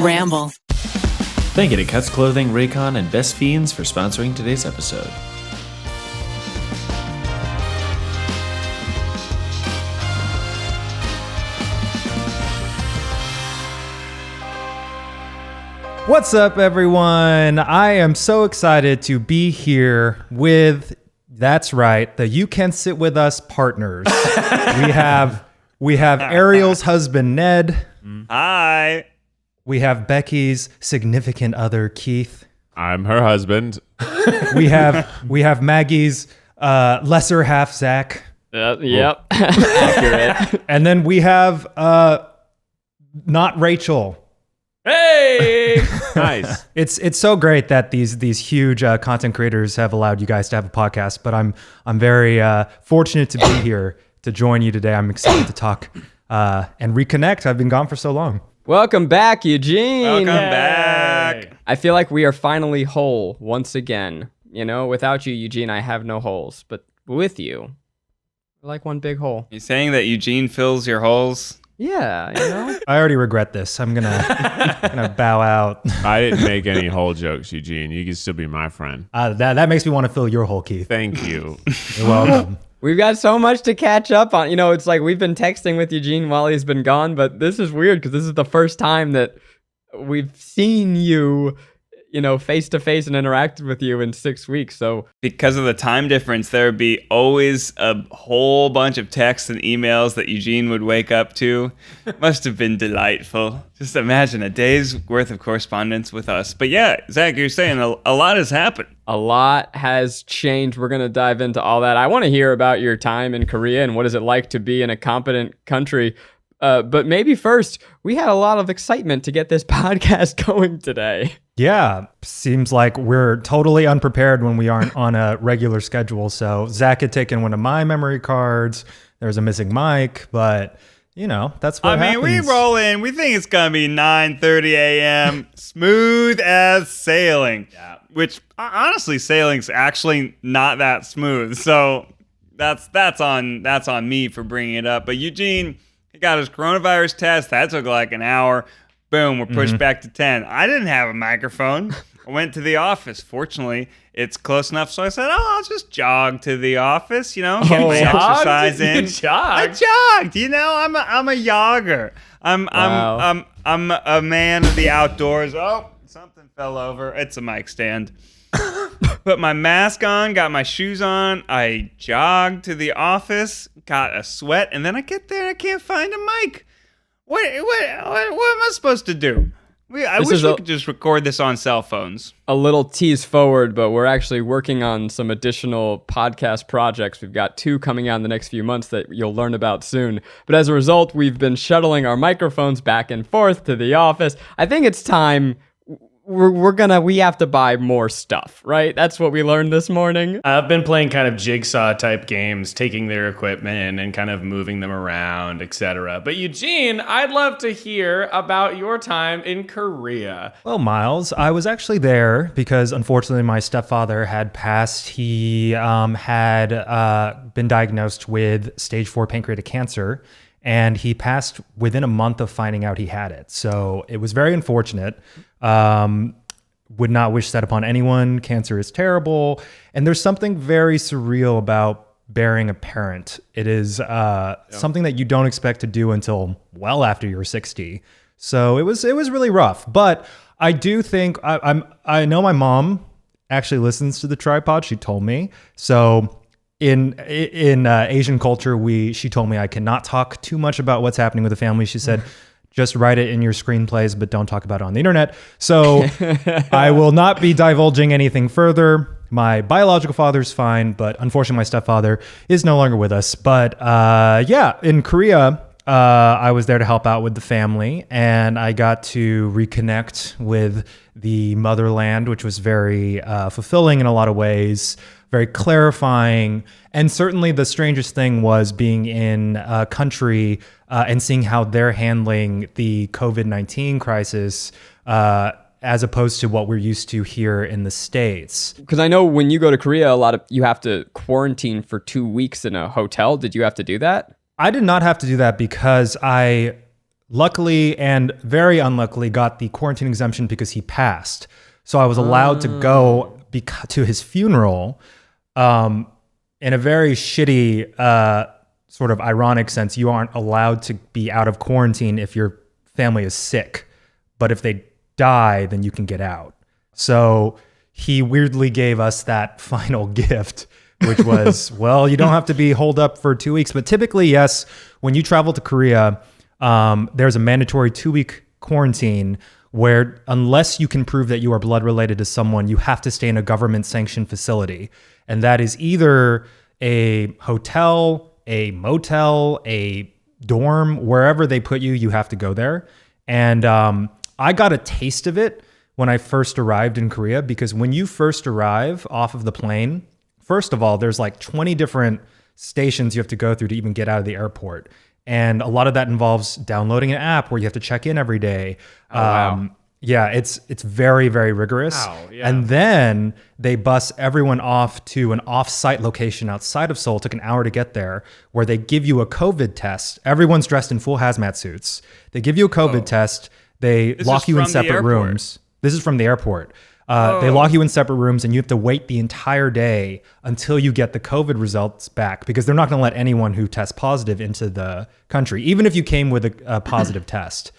Ramble. Thank you to Cuts Clothing, Raycon, and Best Fiends for sponsoring today's episode. What's up, everyone? I am so excited to be here with, that's right, the You Can Sit With Us partners. we have Ariel's husband, Ned. Hi. We have Becky's significant other, Keith. I'm her husband. We have Maggie's lesser half, Zach. Yep. Accurate. And then we have not Rachel. Hey! Nice. It's so great that these huge content creators have allowed you guys to have a podcast, but I'm very fortunate to be here to join you today. I'm excited to talk and reconnect. I've been gone for so long. Welcome back, Eugene. Welcome back. I feel like we are finally whole once again. You know, without you, Eugene, I have no holes, but with you, we're like one big hole. You saying that Eugene fills your holes? Yeah, you know? I already regret this. I'm gonna bow out. I didn't make any whole jokes, Eugene. You can still be my friend. That makes me want to fill your hole, Keith. Thank you. You're welcome. We've got so much to catch up on. You know, it's like we've been texting with Eugene while he's been gone, but this is weird because this is the first time that we've seen you, you know, face to face and interacted with you in 6 weeks. So Because of the time difference, there would be always a whole bunch of texts and emails that Eugene would wake up to. Must have been delightful. Just imagine a day's worth of correspondence with us. But yeah, Zach, you're saying a lot has happened. a lot has changed. We're going to dive into all that. I want to hear about your time in Korea and what is it like to be in a competent country. But maybe first, we had a lot of excitement to get this podcast going today. Yeah, seems like we're totally unprepared when we aren't on a regular schedule. So Zach had taken one of my memory cards. There's a missing mic, but you know, that's what happens. We roll in. We think it's going to be 9:30 a.m. Smooth as sailing. Yeah. Which, honestly, sailing's actually not that smooth. So that's on me for bringing it up. But Eugene, he got his coronavirus test. That took like an hour. Boom, we're pushed back to 10. I didn't have a microphone. I went to the office. Fortunately, it's close enough. So I said, I'll just jog to the office, you know, get my exercise in. I jogged. You know, I'm a jogger. I'm a man of the outdoors. Oh, something fell over. It's a mic stand. Put my mask on, got my shoes on. I jogged to the office, got a sweat, and then I get there and I can't find a mic. What am I supposed to do? I wish we could just record this on cell phones. A little tease forward, but we're actually working on some additional podcast projects. We've got 2 coming out in the next few months that you'll learn about soon. But as a result, we've been shuttling our microphones back and forth to the office. I think it's time. We have to buy more stuff, right? That's what we learned this morning. I've been playing kind of jigsaw type games, taking their equipment and kind of moving them around, etc. But Eugene, I'd love to hear about your time in Korea. Well, Miles, I was actually there because unfortunately my stepfather had passed. He had been diagnosed with stage 4 pancreatic cancer, and he passed within a month of finding out he had it. So it was very unfortunate. Would not wish that upon anyone. Cancer is terrible. And there's something very surreal about burying a parent. It is something that you don't expect to do until well after you're 60. So it was really rough. But I do think I know my mom actually listens to the TryPod. She told me. So in Asian culture, she told me I cannot talk too much about what's happening with the family. She said, just write it in your screenplays, but don't talk about it on the internet. So I will not be divulging anything further. My biological father's fine, but unfortunately my stepfather is no longer with us. But yeah, in Korea, I was there to help out with the family, and I got to reconnect with the motherland, which was very fulfilling in a lot of ways, very clarifying. And certainly the strangest thing was being in a country and seeing how they're handling the COVID-19 crisis as opposed to what we're used to here in the States. Because I know when you go to Korea, you have to quarantine for 2 weeks in a hotel. Did you have to do that? I did not have to do that because I luckily and very unluckily got the quarantine exemption because he passed. So I was allowed to go to his funeral in a very shitty, sort of ironic sense. You aren't allowed to be out of quarantine if your family is sick. But if they die, then you can get out. So he weirdly gave us that final gift, which was, well, you don't have to be holed up for 2 weeks. But typically, yes, when you travel to Korea, there's a mandatory 2-week quarantine where unless you can prove that you are blood related to someone, you have to stay in a government sanctioned facility. And that is either a hotel, a motel, a dorm, wherever they put you, you have to go there. And I got a taste of it when I first arrived in Korea, because when you first arrive off of the plane, first of all, there's like 20 different stations you have to go through to even get out of the airport. And a lot of that involves downloading an app where you have to check in every day. Wow. Yeah, it's very, very rigorous. Wow, yeah. And then they bus everyone off to an off-site location outside of Seoul. It took an hour to get there, where they give you a COVID test. Everyone's dressed in full hazmat suits. They give you a COVID test. They lock you in separate rooms. This is from the airport. They lock you in separate rooms, and you have to wait the entire day until you get the COVID results back, because they're not going to let anyone who tests positive into the country, even if you came with a positive test.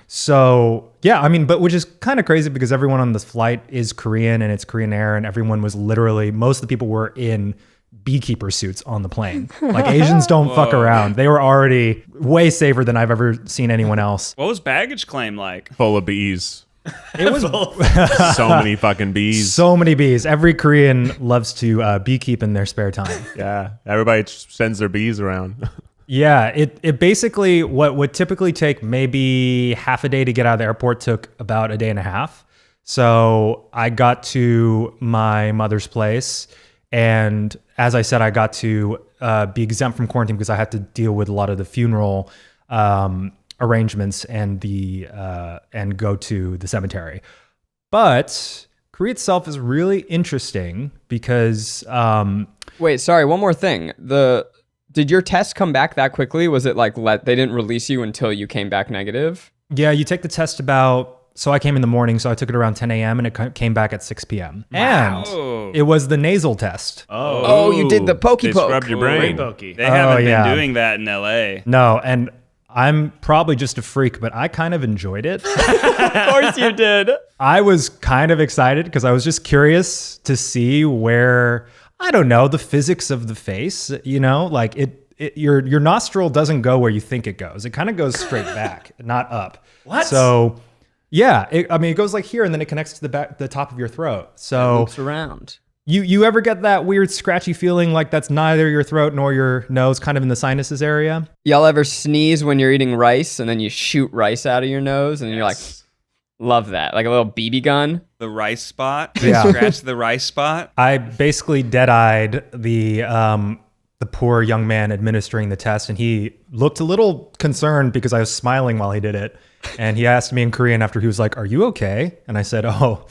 So yeah, I mean, but which is kind of crazy because everyone on this flight is Korean and it's Korean Air, and everyone was literally, most of the people were in beekeeper suits on the plane. Like, Asians don't fuck around. They were already way safer than I've ever seen anyone else. What was baggage claim like? Full of bees. It was So many fucking bees. so many bees. Every Korean loves to beekeep in their spare time. Yeah. Everybody sends their bees around. Yeah, it basically, what would typically take maybe half a day to get out of the airport took about a day and a half. So I got to my mother's place, and as I said, I got to be exempt from quarantine because I had to deal with a lot of the funeral arrangements and go to the cemetery. But Korea itself is really interesting because Wait, sorry, one more thing. Did your test come back that quickly? Was it like they didn't release you until you came back negative? yeah, you take the test so I came in the morning, so I took it around 10 a.m. and it came back at 6 p.m. Wow. And it was the nasal test. Oh, you did the pokey They poke. scrubbed your brain. Pokey. They haven't yeah. been doing that in LA. No, and I'm probably just a freak, but I kind of enjoyed it. Of course you did. I was kind of excited because I was just curious to see where, I don't know, the physics of the face, you know, like your nostril doesn't go where you think it goes. It kind of goes straight back, not up. What? So yeah, it goes like here, and then it connects to the top of your throat. So Loops around. you ever get that weird scratchy feeling like that's neither your throat nor your nose, kind of in the sinuses area? Y'all ever sneeze when you're eating rice and then you shoot rice out of your nose and you're like, love that. Like a little BB gun. The rice spot. Yeah. Scratch the rice spot. I basically dead-eyed the poor young man administering the test, and he looked a little concerned because I was smiling while he did it. And he asked me in Korean after, he was like, "Are you okay?" And I said, "Oh,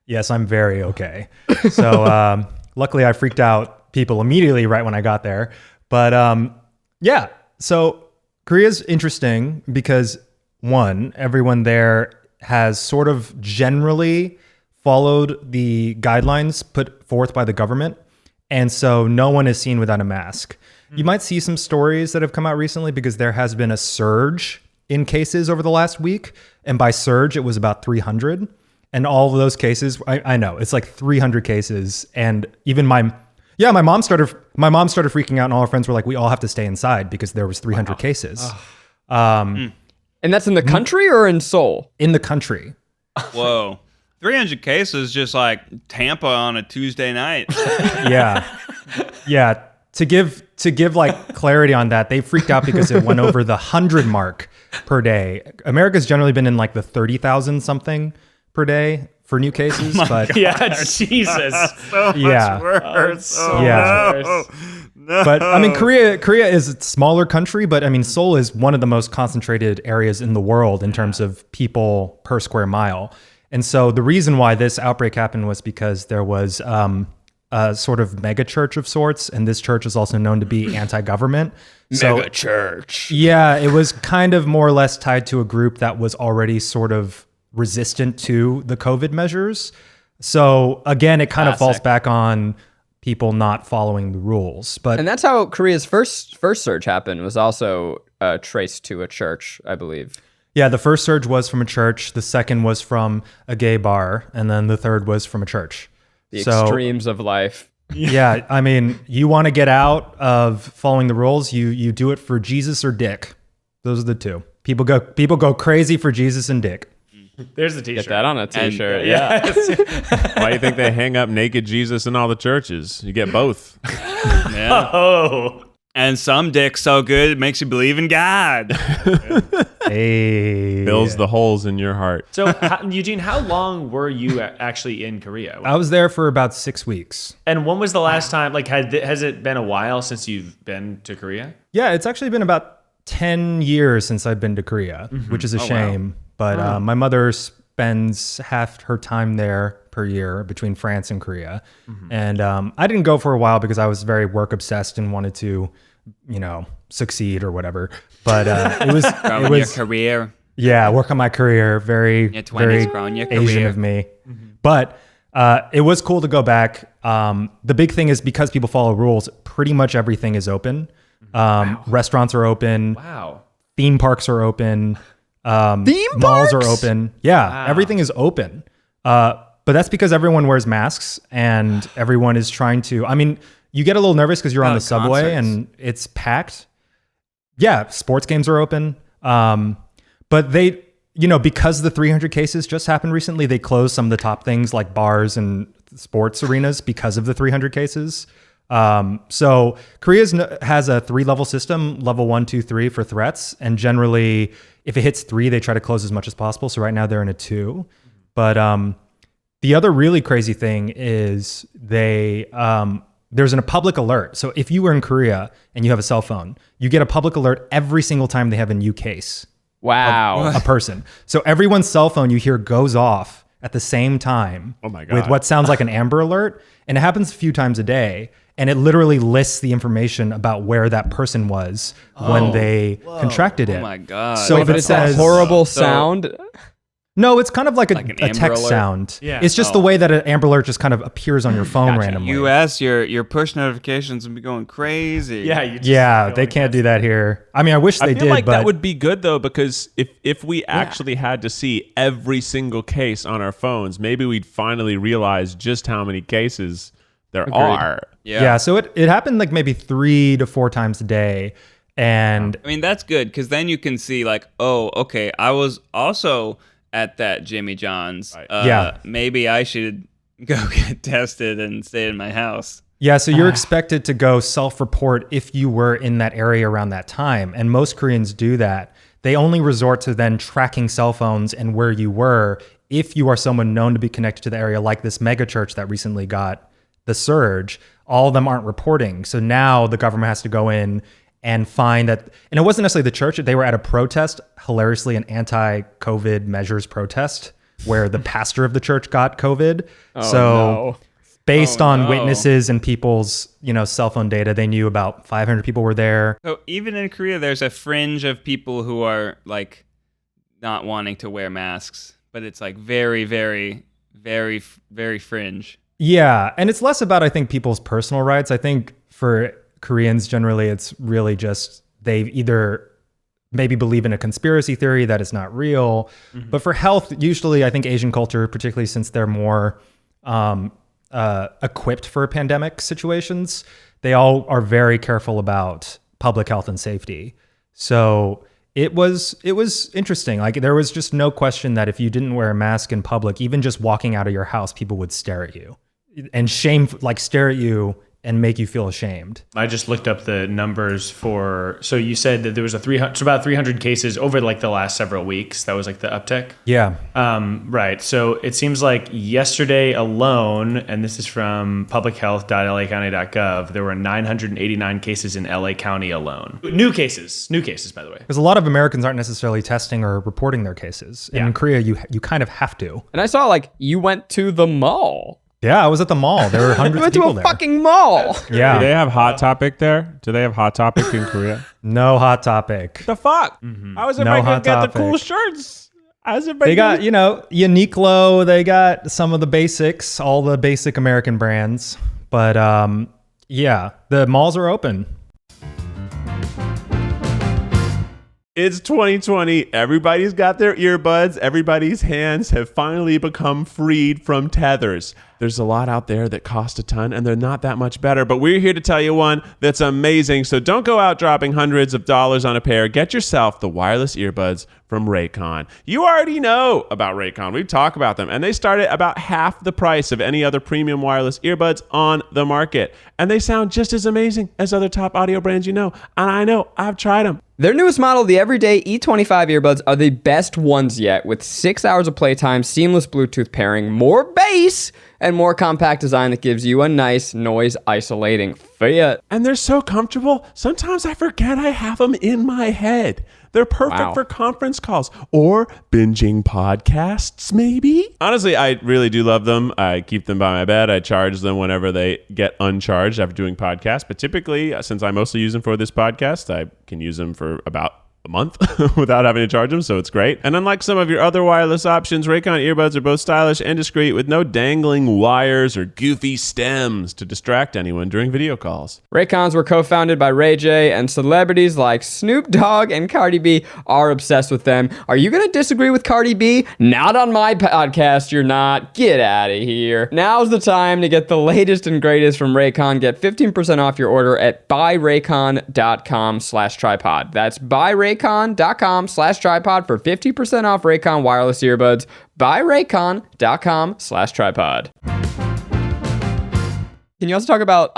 yes, I'm very okay." So luckily I freaked out people immediately right when I got there. But yeah, so Korea's interesting because, one, everyone there has sort of generally followed the guidelines put forth by the government. And so no one is seen without a mask. You might see some stories that have come out recently because there has been a surge in cases over the last week. And by surge, it was about 300. And all of those cases, I know, it's like 300 cases. And even my mom started freaking out, and all her friends were like, we all have to stay inside because there was 300 cases. And that's in the country or in Seoul? In the country. Whoa. 300 cases, just like Tampa on a Tuesday night. Yeah. Yeah. To give like clarity on that, they freaked out because it went over the 100 mark per day. America's generally been in like the 30,000 something per day for new cases, but Yeah, Jesus. So Yeah. much worse. Oh, Yeah. no. No. but I mean, Korea is a smaller country, but I mean, Seoul is one of the most concentrated areas in the world in terms of people per square mile. And so the reason why this outbreak happened was because there was a sort of mega church of sorts, and this church is also known to be anti-government. Mega church. Yeah, it was kind of more or less tied to a group that was already sort of resistant to the COVID measures. So again, it kind of falls back on people not following the rules. And that's how Korea's first surge happened, was also traced to a church, I believe. Yeah, the first surge was from a church. The second was from a gay bar. And then the third was from a church. The extremes of life. Yeah, I mean, you want to get out of following the rules, you do it for Jesus or dick. Those are the two. People go crazy for Jesus and dick. There's the t-shirt. Get that on a t-shirt. Why do you think they hang up naked Jesus in all the churches? You get both. Yeah. Oh. And some dick so good it makes you believe in God. Hey. Fills the holes in your heart. So, Eugene, how long were you actually in Korea? I was there for about 6 weeks. And when was the last time, like, has it been a while since you've been to Korea? Yeah, it's actually been about 10 years since I've been to Korea, which is a shame. But my mother spends half her time there per year between France and Korea. And I didn't go for a while because I was very work obsessed and wanted to, succeed or whatever. But it was Your career. Yeah, work on my career. Very, Your 20s, very growing your Asian career. of me. But it was cool to go back. The big thing is because people follow rules, pretty much everything is open. Restaurants are open. Wow. Theme parks are open. Malls are open. Yeah, everything is open. But that's because everyone wears masks and everyone is trying to. I mean, you get a little nervous because you're on the subway and it's packed. Yeah, sports games are open. But they, because the 300 cases just happened recently, they closed some of the top things like bars and sports arenas because of the 300 cases. So Korea has a 3-level system, level 1, 2, 3 for threats. And generally, if it hits 3, they try to close as much as possible. So right now they're in a 2. But the other really crazy thing is there's a public alert. So if you were in Korea and you have a cell phone, you get a public alert every single time they have a new case. Wow. A person. So everyone's cell phone you hear goes off at the same time. Oh my God. With what sounds like an Amber Alert. And it happens a few times a day. And it literally lists the information about where that person was when they contracted it. Oh my God. So Wait, if but it it's that says horrible sound. No, it's kind of like an a Amber text Alert? sound. Yeah. It's just the way that an Amber Alert just kind of appears on your phone randomly. US, your push notifications would be going crazy. Yeah. You just Yeah, go they like can't do that here. I mean, I wish they I feel did, like but that would be good though, because if we actually had to see every single case on our phones, maybe we'd finally realize just how many cases there are. yeah. So it happened like maybe 3 to 4 times a day, and I mean, that's good because then you can see like, oh, okay, I was also at that Jimmy John's. Right. Yeah. Maybe I should go get tested and stay in my house. yeah, so you're expected to go self-report if you were in that area around that time, and most Koreans do that. They only resort to then tracking cell phones and where you were if you are someone known to be connected to the area, like this mega church that recently got the surge. All of them aren't reporting. So now the government has to go in and find that, and it wasn't necessarily the church, they were at a protest, hilariously an anti-COVID measures protest, where the pastor of the church got COVID. Based on witnesses and people's, cell phone data, they knew about 500 people were there. So even in Korea, there's a fringe of people who are like not wanting to wear masks, but it's like very, very, very, very fringe. Yeah, and it's less about, I think, people's personal rights. I think for Koreans, generally, it's really just they either maybe believe in a conspiracy theory that is not real. But for health, usually, I think Asian culture, particularly since they're more equipped for pandemic situations, they all are very careful about public health and safety. So it was interesting. Like there was just no question that if you didn't wear a mask in public, even just walking out of your house, people would stare at you and stare at you and make you feel ashamed. I just looked up the numbers so you said that there was about 300 cases over like the last several weeks. That was like the uptick. Yeah. Right. So it seems like yesterday alone, and this is from publichealth.lacounty.gov, there were 989 cases in LA County alone. New cases, by the way. Because a lot of Americans aren't necessarily testing or reporting their cases. And in Korea, you kind of have to. And I saw like you went to the mall. Yeah, I was at the mall. There were hundreds You of went to people a there. fucking mall. Yeah. Do they have Hot Topic there? Do they have Hot Topic in Korea? No Hot Topic. The fuck? How is everybody Hot gonna get the cool Topic. shirts? How's everybody They got, Uniqlo. They got some of the basics, all the basic American brands. But yeah, the malls are open. It's 2020. Everybody's got their earbuds. Everybody's hands have finally become freed from tethers. There's a lot out there that cost a ton, and they're not that much better. But we're here to tell you one that's amazing. So don't go out dropping hundreds of dollars on a pair. Get yourself the wireless earbuds from Raycon. You already know about Raycon. We've talked about them, and they start at about half the price of any other premium wireless earbuds on the market. And they sound just as amazing as other top audio brands you know. And I know, I've tried them. Their newest model, the Everyday E25 earbuds, are the best ones yet, with 6 hours of playtime, seamless Bluetooth pairing, more bass, and more compact design that gives you a nice noise-isolating fit. And they're so comfortable, sometimes I forget I have them in my head. They're perfect for conference calls or binging podcasts, maybe. Honestly, I really do love them. I keep them by my bed. I charge them whenever they get uncharged after doing podcasts. But typically, since I mostly use them for this podcast, I can use them for about a month without having to charge them, so it's great. And unlike some of your other wireless options, Raycon earbuds are both stylish and discreet with no dangling wires or goofy stems to distract anyone during video calls. Raycons were co-founded by Ray J, and celebrities like Snoop Dogg and Cardi B are obsessed with them. Are you going to disagree with Cardi B? Not on my podcast, you're not. Get out of here. Now's the time to get the latest and greatest from Raycon. Get 15% off your order at buyraycon.com/tripod. That's buyraycon.com/tripod for 50% off Raycon wireless earbuds. Buyraycon.com/tripod. Can you also talk about,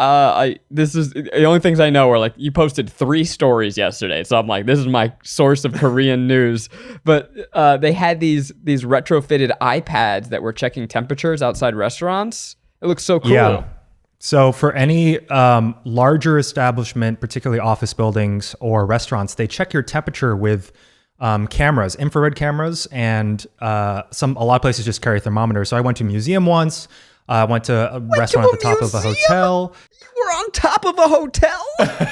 this is the only things I know are like, you posted 3 stories yesterday. So I'm like, this is my source of Korean news. But they had these retrofitted iPads that were checking temperatures outside restaurants. It looks so cool. Yeah. So for any larger establishment, particularly office buildings or restaurants, they check your temperature with cameras, infrared cameras, and a lot of places just carry a thermometer. So I went to a museum once. I went to a restaurant at the top of a hotel. You were on top of a hotel?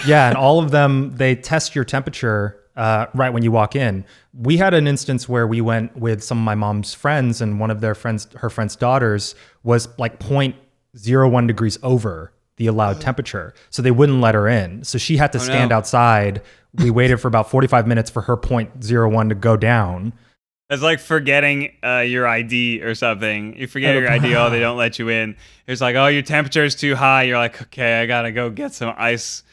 Yeah, and all of them, they test your temperature right when you walk in. We had an instance where we went with some of my mom's friends, and one of her friend's daughters was like 0.01 degrees over the allowed temperature. So they wouldn't let her in. So she had to stand outside. We waited for about 45 minutes for her 0.01 to go down. It's like forgetting your ID or something. You forget your ID, they don't let you in. It's like, your temperature is too high. You're like, okay, I gotta go get some ice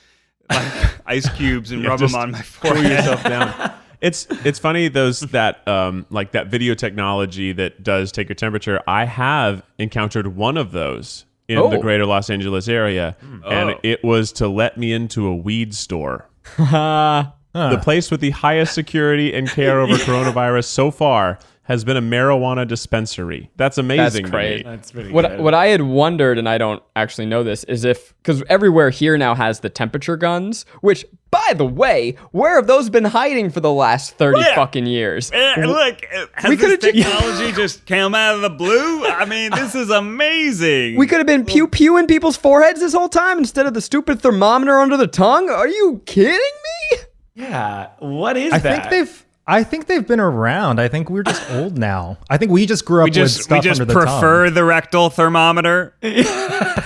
cubes and rub them on my forehead. Cool yourself down. It's funny that video technology that does take your temperature. I have encountered one of those in the greater Los Angeles area, and it was to let me into a weed store. The place with the highest security and care over coronavirus so far has been a marijuana dispensary. That's amazing. That's great. That's pretty good. What I had wondered, and I don't actually know this, is because everywhere here now has the temperature guns, which, by the way, where have those been hiding for the last 30 fucking years? Look, has this technology just come out of the blue? I mean, this is amazing. We could have been pew-pewing people's foreheads this whole time instead of the stupid thermometer under the tongue? Are you kidding me? Yeah, what is I that? think they've been around. I think we're just old now. I think we just grew up with stuff under the tongue. We just prefer the rectal thermometer.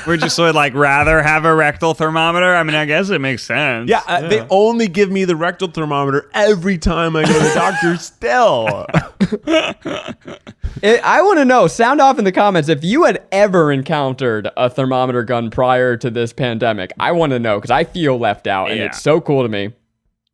We're just sort of like rather have a rectal thermometer. I mean, I guess it makes sense. Yeah, they only give me the rectal thermometer every time I go to the doctor still. I want to know, sound off in the comments, if you had ever encountered a thermometer gun prior to this pandemic. I want to know, because I feel left out, and it's so cool to me.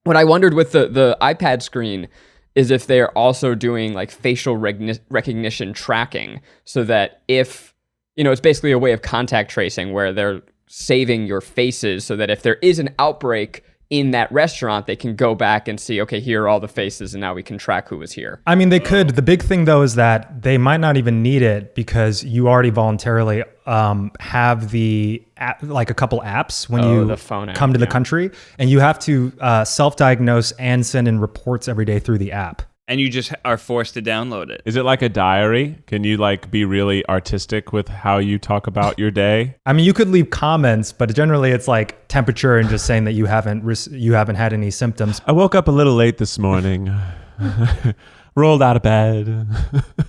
What I wondered with the iPad screen is if they're also doing like facial recognition tracking, so that if, it's basically a way of contact tracing where they're saving your faces so that if there is an outbreak in that restaurant, they can go back and see, okay, here are all the faces, and now we can track who was here. I mean, they could. The big thing, though, is that they might not even need it because you already voluntarily have the app, like a couple apps when you the phone app, come to the country, and you have to self-diagnose and send in reports every day through the app. and you just are forced to download it. Is it like a diary? Can you like be really artistic with how you talk about your day? I mean, you could leave comments, but generally it's like temperature and just saying that you haven't had any symptoms. I woke up a little late this morning. Rolled out of bed.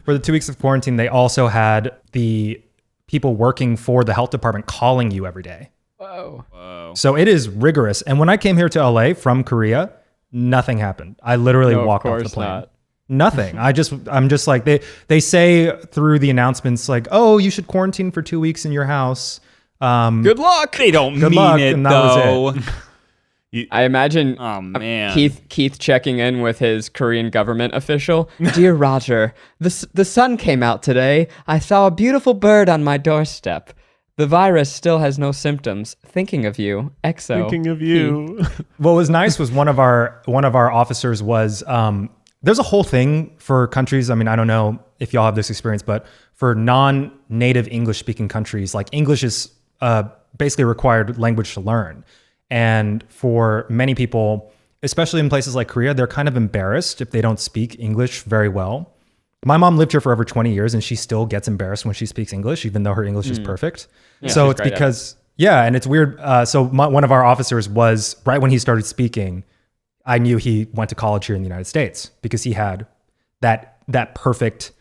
For the 2 weeks of quarantine, they also had the people working for the health department calling you every day. Whoa. So it is rigorous. And when I came here to LA from Korea, nothing happened. I literally walked off the plane. Not. Nothing. I'm just like, they say through the announcements like, oh, you should quarantine for 2 weeks in your house. Good luck. They don't Good mean luck, it and that though. was I imagine Oh, man. Keith checking in with his Korean government official. Dear Roger, the sun came out today. I saw a beautiful bird on my doorstep. The virus still has no symptoms. Thinking of you, EXO. Thinking of you. What was nice was one of our officers was there's a whole thing for countries. I mean, I don't know if y'all have this experience, but for non-native English speaking countries, like English is basically a required language to learn. And for many people, especially in places like Korea, they're kind of embarrassed if they don't speak English very well. My mom lived here for over 20 years and she still gets embarrassed when she speaks English, even though her English is perfect. Yeah, so she's it's great at because, yeah, and it's weird. One of our officers was, right when he started speaking, I knew he went to college here in the United States because he had that perfect,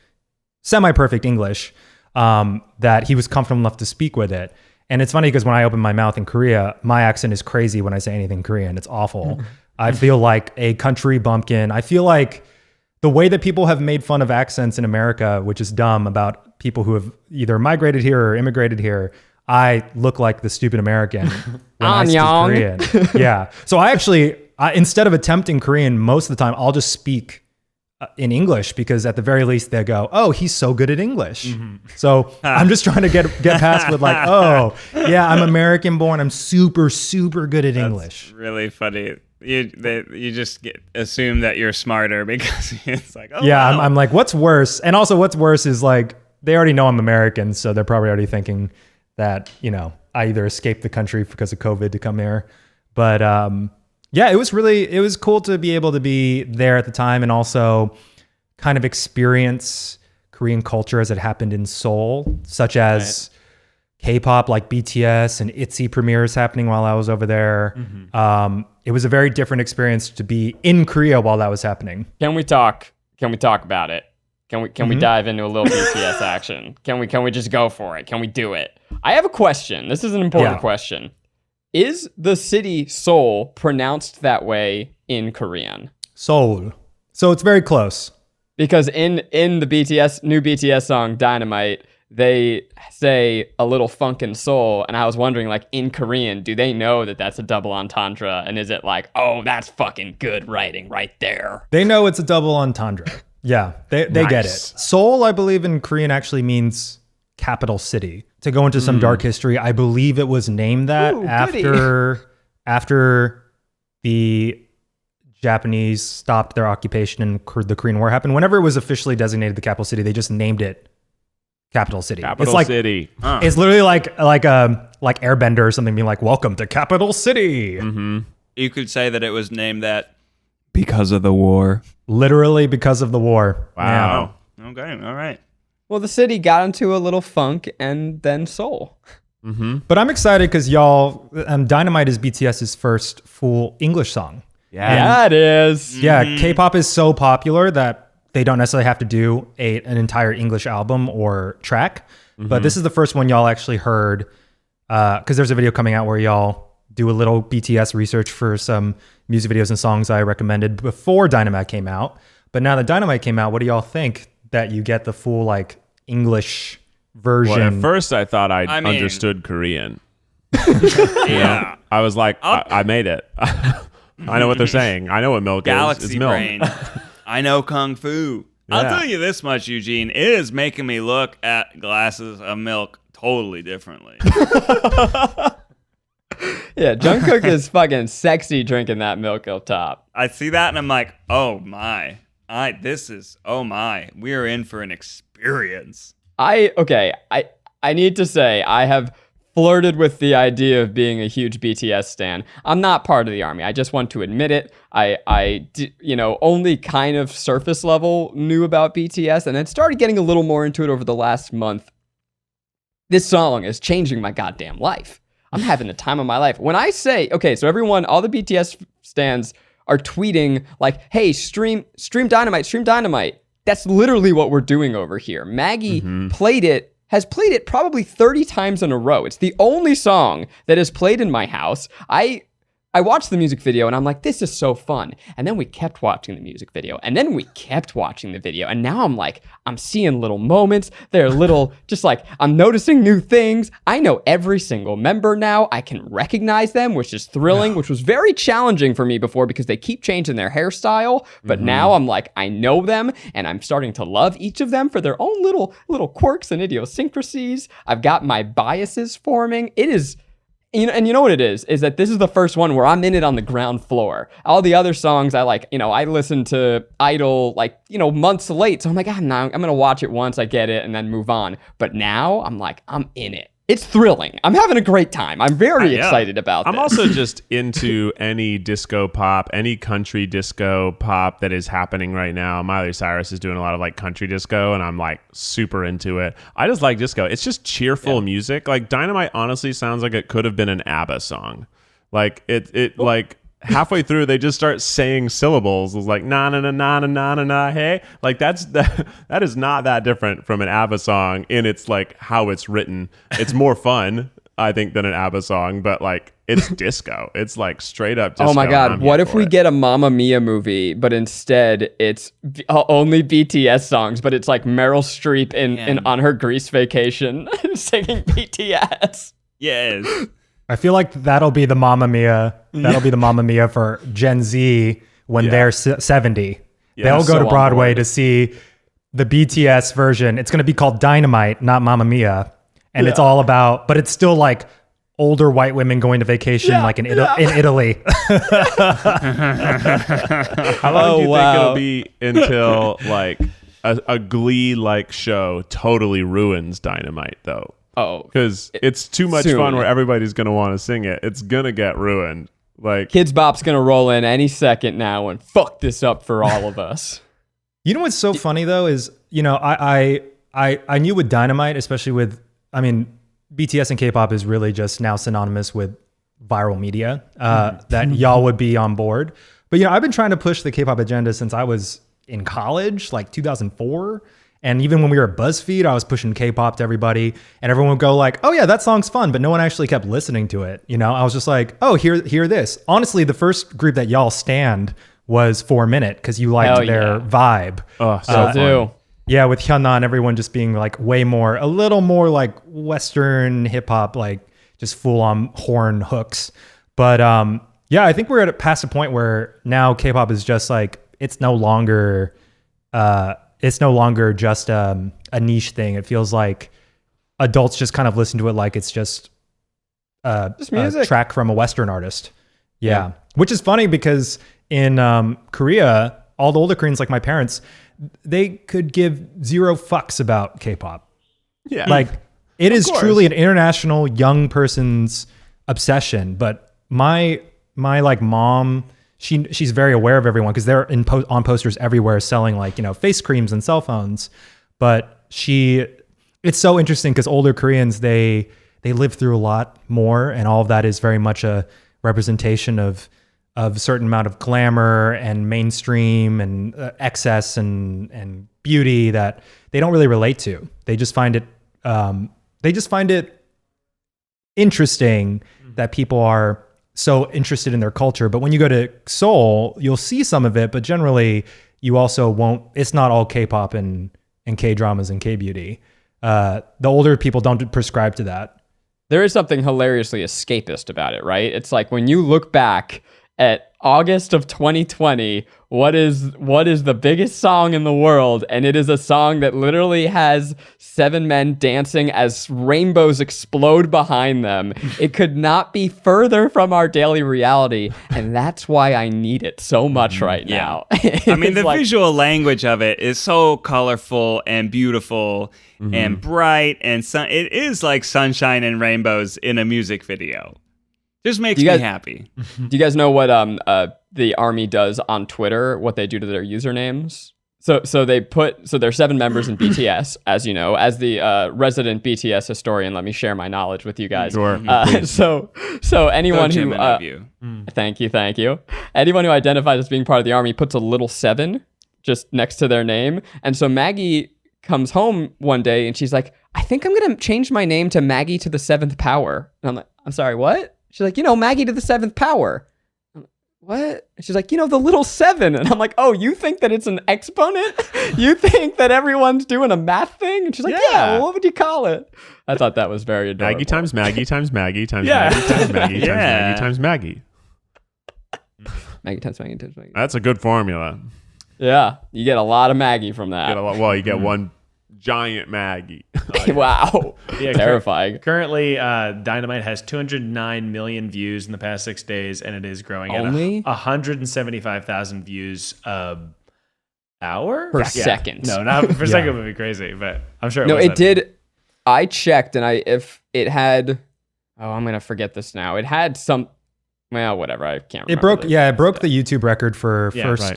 semi-perfect English that he was comfortable enough to speak with it. And it's funny because when I open my mouth in Korea, my accent is crazy when I say anything Korean. It's awful. I feel like a country bumpkin. I feel like the way that people have made fun of accents in America, which is dumb, about people who have either migrated here or immigrated here, I look like the stupid American when I speak Korean. Yeah. So I actually, instead of attempting Korean, most of the time I'll just speak in English because at the very least they go, oh, he's so good at English. So I'm just trying to get past with like, oh, yeah, I'm American born. I'm super, super good at English. Really funny. You just assume that you're smarter because it's like, oh, yeah, wow. I'm like, what's worse? And also what's worse is like, they already know I'm American. So they're probably already thinking that, you know, I either escaped the country because of COVID to come here. But yeah, it was cool to be able to be there at the time and also kind of experience Korean culture as it happened in Seoul, such as K-pop like BTS and ITZY premieres happening while I was over there. It was a very different experience to be in Korea while that was happening. Can we talk about it? Can we dive into a little BTS action? Can we just go for it? Can we do it? I have a question. This is an important question. Is the city Seoul pronounced that way in Korean? Seoul. So it's very close. Because in the new BTS song Dynamite, they say a little funkin' soul, and I was wondering, like, in Korean, do they know that that's a double entendre, and is it like, oh, that's fucking good writing right there? They know it's a double entendre. Yeah, they get it. Seoul, I believe in Korean actually means capital city. To go into some dark history, I believe it was named that after the Japanese stopped their occupation and the Korean War happened. Whenever it was officially designated the capital city, they just named it capital city. Capital City. It's literally like Airbender or something being like, welcome to capital city. You could say that it was named that because of the war. Literally because of the war. Wow. Okay, all right. Well, the city got into a little funk and then soul. But I'm excited because y'all, Dynamite is BTS's first full English song. Yeah, it is. Yeah, K-pop is so popular that they don't necessarily have to do an entire English album or track. But this is the first one y'all actually heard because there's a video coming out where y'all do a little BTS research for some music videos and songs I recommended before Dynamite came out. But now that Dynamite came out, what do y'all think that you get the full like English version? Well, at first I thought I understood Korean. Yeah. I was like, I made it. I know what they're saying. I know what milk Galaxy is. It's milk. brain. I know Kung Fu. I'll tell you this much, Eugene. It is making me look at glasses of milk totally differently. Yeah, Jungkook is fucking sexy drinking that milk up top. I see that and I'm like, oh my. Oh my. We are in for an experience. I need to say I have flirted with the idea of being a huge BTS stan. I'm not part of the army. I just want to admit it. Only kind of surface level knew about BTS and then started getting a little more into it over the last month. This song is changing my goddamn life. I'm having the time of my life. When I say, okay, so everyone, all the BTS stans are tweeting like, hey, stream Dynamite. That's literally what we're doing over here. Maggie has played it probably 30 times in a row. It's the only song that is played in my house. I watched the music video and I'm like, this is so fun. And then we kept watching the music video and then we kept watching the video. And now I'm like, I'm seeing little moments. They're little, just like, I'm noticing new things. I know every single member now. I can recognize them, which is thrilling, which was very challenging for me before because they keep changing their hairstyle. But now I'm like, I know them and I'm starting to love each of them for their own little quirks and idiosyncrasies. I've got my biases forming. It is... you know what it is that this is the first one where I'm in it on the ground floor. All the other songs I listen to Idol months late. So I'm like, I'm going to watch it once, I get it, and then move on. But now I'm like, I'm in it. It's thrilling. I'm having a great time. I'm very excited about this. I'm also just into any disco pop, any country disco pop that is happening right now. Miley Cyrus is doing a lot of like country disco and I'm like super into it. I just like disco. It's just cheerful music. Like Dynamite honestly sounds like it could have been an ABBA song. Like it like halfway through they just start saying syllables. It's like na na na na na na na hey. Like that is not that different from an ABBA song in its like how it's written. It's more fun, I think, than an ABBA song, but like it's disco. It's like straight up disco. Oh my god, what if we get a Mamma Mia movie, but instead it's only BTS songs, but it's like Meryl Streep in on her Greece vacation singing BTS. Yes. I feel like that'll be the Mamma Mia. That'll be the Mamma Mia for Gen Z when they're 70. They'll go to Broadway to see the BTS version. It's going to be called Dynamite, not Mamma Mia. And it's all about, but it's still like older white women going to vacation like in Italy. How long do you think it'll be until like a Glee-like show totally ruins Dynamite though? Oh, because it's too much fun where everybody's going to want to sing it. It's going to get ruined. Like Kids Bop's going to roll in any second now and fuck this up for all of us. You know what's so funny though is, I knew with Dynamite, especially with, BTS and K-pop is really just now synonymous with viral media, that y'all would be on board. But, I've been trying to push the K-pop agenda since I was in college, like 2004. And even when we were at BuzzFeed, I was pushing K-pop to everybody and everyone would go like, oh yeah, that song's fun. But no one actually kept listening to it. I was just like, oh, hear this. Honestly, the first group that y'all stand was 4 Minute because you liked their vibe. Oh, so do. Yeah, with Hyuna and everyone just being like a little more like Western hip hop, like just full on horn hooks. But I think we're past a point where now K-pop is just like, it's no longer just a niche thing. It feels like adults just kind of listen to it like it's just music. A track from a Western artist. Yeah. Which is funny because in Korea, all the older Koreans, like my parents, they could give zero fucks about K-pop. Yeah. Like it is truly an international young person's obsession. But my like mom, she's very aware of everyone because they're on posters everywhere selling like, face creams and cell phones. But it's so interesting because older Koreans, they live through a lot more. And all of that is very much a representation of a certain amount of glamour and mainstream and excess and beauty that they don't really relate to. They just find it interesting that people are so interested in their culture. But when you go to Seoul, you'll see some of it, but generally you also won't, it's not all K-pop and K-dramas and K-beauty. The older people don't prescribe to that. There is something hilariously escapist about it, right? It's like when you look back at August of 2020, what is the biggest song in the world? And it is a song that literally has 7 men dancing as rainbows explode behind them. It could not be further from our daily reality, and that's why I need it so much right now. I mean, the visual language of it is so colorful and beautiful and bright, and it is like sunshine and rainbows in a music video. Just makes me happy. Do you guys know what the army does on Twitter? What they do to their usernames? So there's 7 members in BTS, as you know. As the resident BTS historian, let me share my knowledge with you guys. Sure. So anyone who thank you. Anyone who identifies as being part of the army puts a little 7 just next to their name. And so Maggie comes home one day and she's like, I think I'm gonna change my name to Maggie to the 7th power. And I'm like, I'm sorry, what? She's like, Maggie to the 7th power. I'm like, what? And she's like, the little 7. And I'm like, oh, you think that it's an exponent? You think that everyone's doing a math thing? And she's like, yeah, well, what would you call it? I thought that was very adorable. Maggie times Maggie times Maggie times Maggie times Maggie times Maggie times Maggie. Maggie times Maggie times Maggie. That's a good formula. Yeah, you get a lot of Maggie from that. You get one giant Maggie. Wow. Yeah, terrifying. Currently, Dynamite has 209 million views in the past 6 days, and it is growing Only? at 175,000 views hour? Per second. No, not per second would be crazy, but I'm sure it did. I checked, and if it had, I'm going to forget this now. It had some, well, whatever. I can't remember. It broke the YouTube record for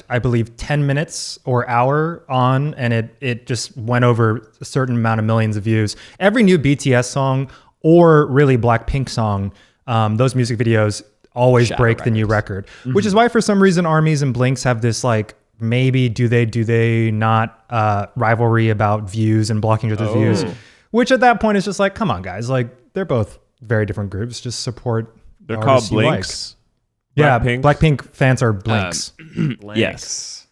I believe, 10 minutes or hour on, and it just went over a certain amount of millions of views. Every new BTS song or really Blackpink song, those music videos always break the new record, which is why for some reason ARMYs and Blinks have this like, maybe do they not rivalry about views and blocking each other's views, which at that point is just like, come on guys, like they're both very different groups, just support. They're called Blinks. Yeah, Blackpink fans are Blinks. Yes.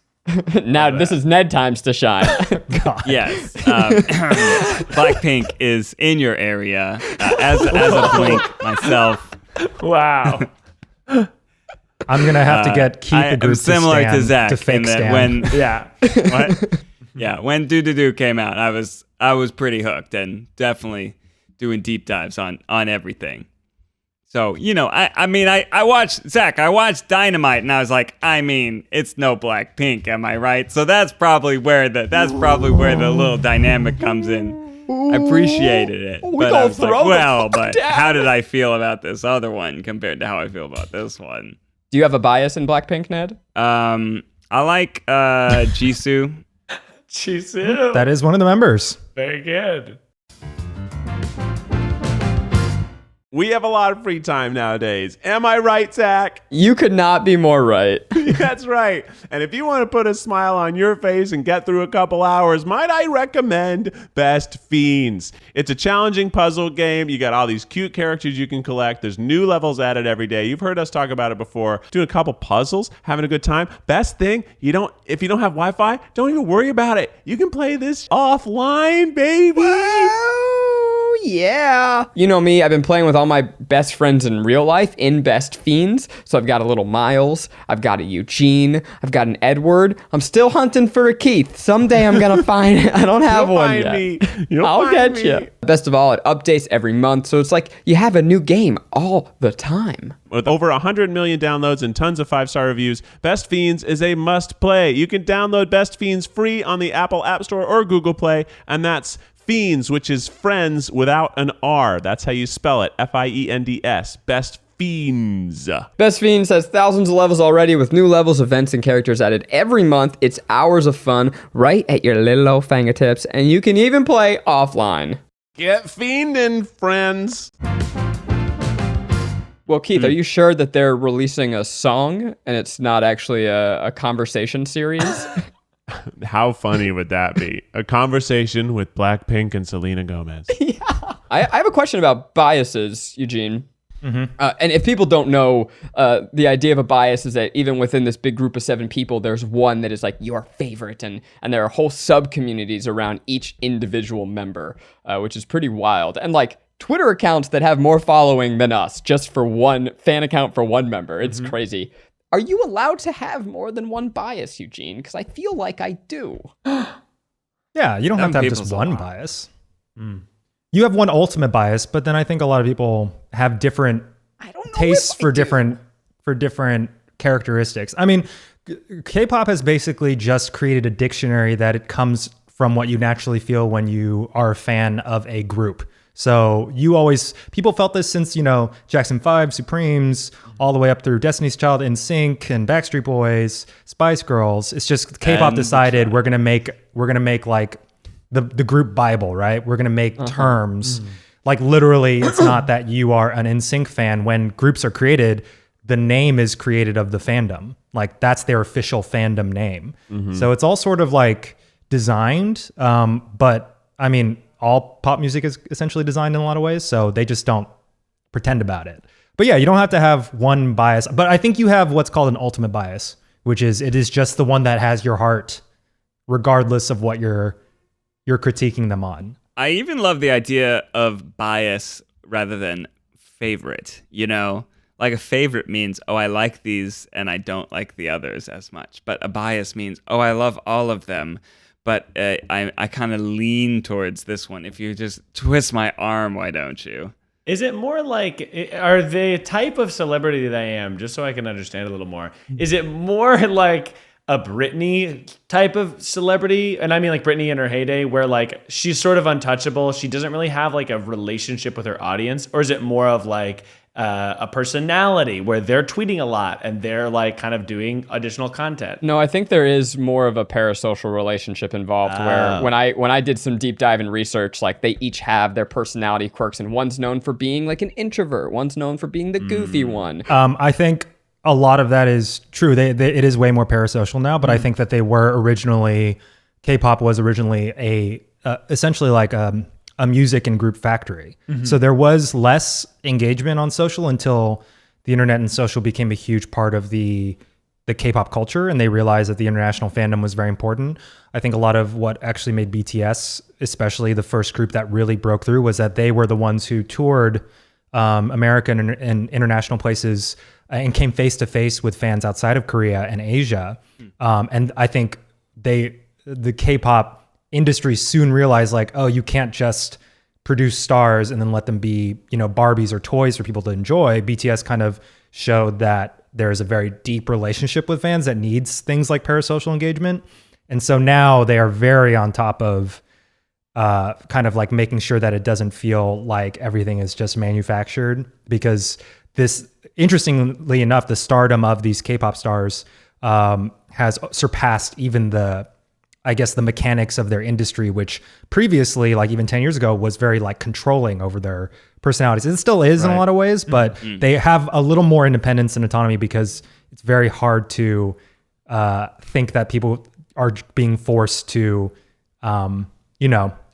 Now this is Ned times to shine. Yes. Blackpink is in your area as a Blink myself. Wow. I'm gonna have to get Keith a group similar to Zach to fake in that Stan. when Do Do Do came out, I was pretty hooked and definitely doing deep dives on everything. So, I watched Dynamite and I was like, it's no Blackpink, am I right? So that's probably where the little dynamic comes in. I appreciated it. But I was like, but how did I feel about this other one compared to how I feel about this one? Do you have a bias in Blackpink, Ned? I like Jisoo. Jisoo. That is one of the members. Very good. We have a lot of free time nowadays. Am I right, Zach? You could not be more right. That's right. And if you want to put a smile on your face and get through a couple hours, might I recommend Best Fiends? It's a challenging puzzle game. You got all these cute characters you can collect. There's new levels added every day. You've heard us talk about it before. Doing a couple puzzles, having a good time. Best thing, if you don't have Wi-Fi, don't even worry about it. You can play this offline, baby. Oh, yeah. You know me, I've been playing with all my best friends in real life in Best Fiends. So I've got a little Miles, I've got a Eugene, I've got an Edward. I'm still hunting for a Keith. Someday I'm gonna find it. I don't have one yet. I'll get you. Best of all, it updates every month, so it's like you have a new game all the time. With over 100 million downloads and tons of 5-star reviews, Best Fiends is a must-play. You can download Best Fiends free on the Apple App Store or Google Play, and that's Fiends, which is friends without an R. That's how you spell it. Fiends. Best Fiends. Best Fiends has thousands of levels already with new levels, events, and characters added every month. It's hours of fun right at your little old fingertips, and you can even play offline. Get fiendin', friends. Well, Keith, are you sure that they're releasing a song and it's not actually a conversation series? How funny would that be? A conversation with Blackpink and Selena Gomez. Yeah. I have a question about biases, Eugene. Mm-hmm. And if people don't know, the idea of a bias is that even within this big group of 7 people, there's one that is like your favorite. And there are whole sub-communities around each individual member, which is pretty wild. And like Twitter accounts that have more following than us, just for one fan account for one member. It's crazy. Are you allowed to have more than one bias, Eugene? Because I feel like I do. Yeah, you don't have to have just one bias. You have one ultimate bias, but then I think a lot of people have different tastes for different characteristics. I mean, K-pop has basically just created a dictionary that it comes from what you naturally feel when you are a fan of a group. So people felt this since, Jackson 5, Supremes, all the way up through Destiny's Child, NSYNC, and Backstreet Boys, Spice Girls. It's just K-pop decided we're gonna make like the group Bible, right? We're gonna make terms. Like literally, it's not that you are an NSYNC fan. When groups are created, the name is created of the fandom. Like that's their official fandom name. So it's all sort of like designed. But I mean, all pop music is essentially designed in a lot of ways. So they just don't pretend about it. But yeah, you don't have to have one bias. But I think you have what's called an ultimate bias, which is it is just the one that has your heart, regardless of what you're critiquing them on. I even love the idea of bias rather than favorite, Like a favorite means, I like these and I don't like the others as much. But a bias means, I love all of them, but I kind of lean towards this one. If you just twist my arm, why don't you? Is it more like, are the type of celebrity that I am, just so I can understand a little more, is it more like a Britney type of celebrity? And I mean like Britney in her heyday where like she's sort of untouchable. She doesn't really have like a relationship with her audience. Or is it more of like a personality where they're tweeting a lot and they're like kind of doing additional content? No, I think there is more of a parasocial relationship involved where when I did some deep dive and research, like they each have their personality quirks and one's known for being like an introvert. One's known for being the goofy one. I think a lot of that is true. It is way more parasocial now, but I think that K-pop was originally essentially like a music and group factory. So there was less engagement on social until the internet and social became a huge part of the K-pop culture, and they realized that the international fandom was very important. I think a lot of what actually made BTS, especially the first group that really broke through, was that they were the ones who toured American and international places and came face to face with fans outside of Korea and Asia. And I think the K-pop industry soon realized like, you can't just produce stars and then let them be, Barbies or toys for people to enjoy. BTS kind of showed that there's a very deep relationship with fans that needs things like parasocial engagement. And so now they are very on top of kind of like making sure that it doesn't feel like everything is just manufactured, because interestingly enough, the stardom of these K-pop stars has surpassed even the mechanics of their industry, which previously, like even 10 years ago, was very like controlling over their personalities. It still is in a lot of ways, but they have a little more independence and autonomy because it's very hard to think that people are being forced to,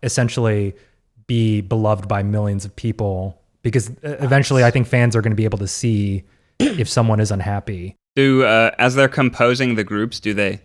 essentially be beloved by millions of people, because eventually I think fans are going to be able to see if someone is unhappy. As they're composing the groups, do they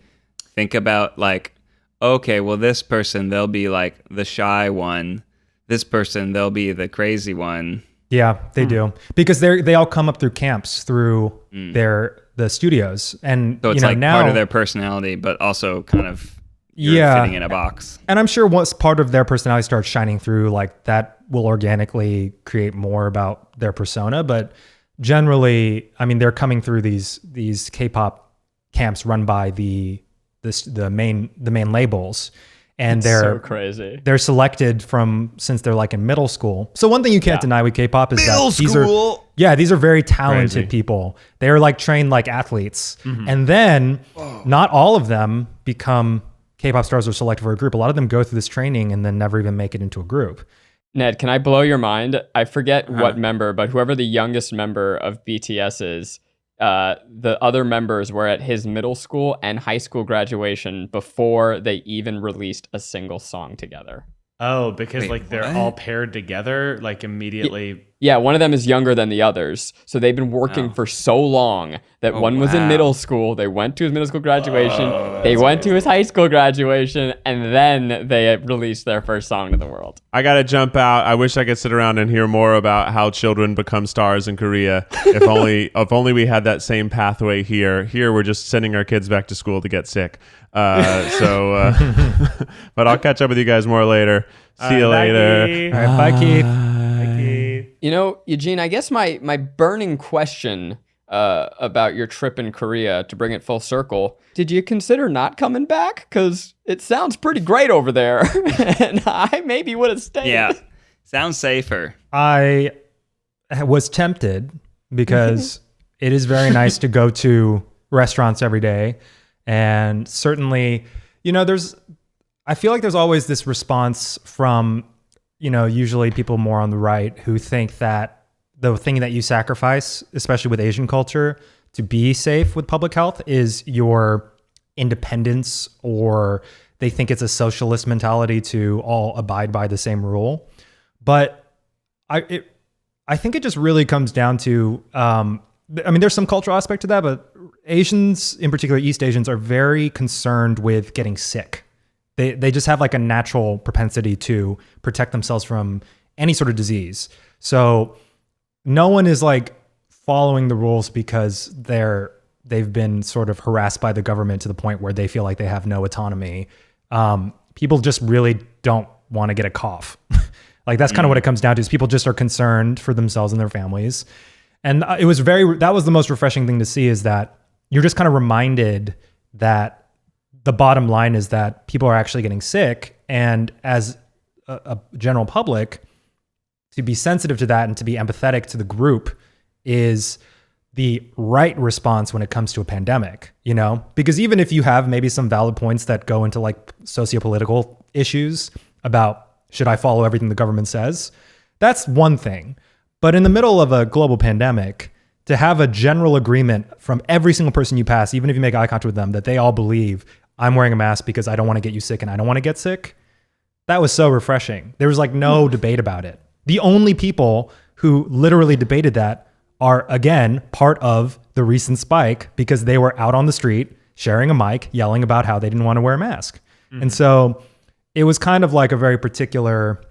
think about like, okay, well, this person, they'll be like the shy one. This person, they'll be the crazy one. Yeah, they do. Because they all come up through camps, through the studios. And so it's like now, part of their personality, but also kind of fitting in a box. And I'm sure once part of their personality starts shining through, like that will organically create more about their persona. But generally, I mean, they're coming through these K-pop camps run by the main labels, and they're so crazy. They're selected since they're like in middle school. So one thing you can't deny with K-pop is these are very talented people. They are like trained like athletes, and then not all of them become K-pop stars or selected for a group. A lot of them go through this training and then never even make it into a group. Ned, can I blow your mind? I forget what member, but whoever the youngest member of BTS is, the other members were at his middle school and high school graduation before they even released a single song together. Oh, because they're all paired together, like immediately. Yeah, one of them is younger than the others. So they've been working for so long that one was in middle school. They went to his middle school graduation. They went to his high school graduation. And then they released their first song to the world. I got to jump out. I wish I could sit around and hear more about how children become stars in Korea. If only we had that same pathway here. Here, we're just sending our kids back to school to get sick. But I'll catch up with you guys more later. See you later. All right, bye, Keith. You know, Eugene, I guess my burning question about your trip in Korea, to bring it full circle, did you consider not coming back? Because it sounds pretty great over there. And I maybe would have stayed. Yeah, sounds safer. I was tempted because it is very nice to go to restaurants every day. And certainly, you know, I feel like there's always this response from, you know, usually people more on the right who think that the thing that you sacrifice, especially with Asian culture, to be safe with public health is your independence, or they think it's a socialist mentality to all abide by the same rule. But I think it just really comes down to, I mean, there's some cultural aspect to that, but Asians, in particular East Asians, are very concerned with getting sick. They just have like a natural propensity to protect themselves from any sort of disease. So no one is like following the rules because they've been sort of harassed by the government to the point where they feel like they have no autonomy. People just really don't want to get a cough. Like that's kind of what it comes down to, is people just are concerned for themselves and their families. And that was the most refreshing thing to see, is that you're just kind of reminded that the bottom line is that people are actually getting sick. And as a general public, to be sensitive to that and to be empathetic to the group is the right response when it comes to a pandemic, you know? Because even if you have maybe some valid points that go into like sociopolitical issues about should I follow everything the government says, that's one thing. But in the middle of a global pandemic, to have a general agreement from every single person you pass, even if you make eye contact with them, that they all believe I'm wearing a mask because I don't want to get you sick and I don't want to get sick, that was so refreshing. There was like no debate about it. The only people who literally debated that are, again, part of the recent spike because they were out on the street sharing a mic, yelling about how they didn't want to wear a mask. Mm-hmm. And so it was kind of like a very particular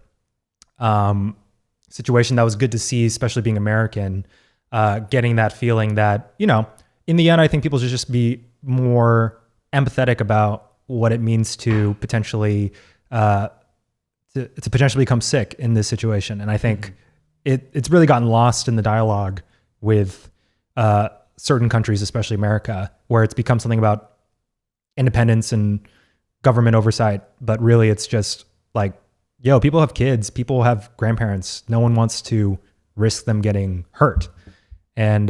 situation that was good to see, especially being American, getting that feeling that, you know, in the end, I think people should just be more empathetic about what it means to potentially to potentially become sick in this situation. And I think it's really gotten lost in the dialogue with certain countries, especially America, where it's become something about independence and government oversight. But really it's just like, yo, people have kids, people have grandparents. No one wants to risk them getting hurt. And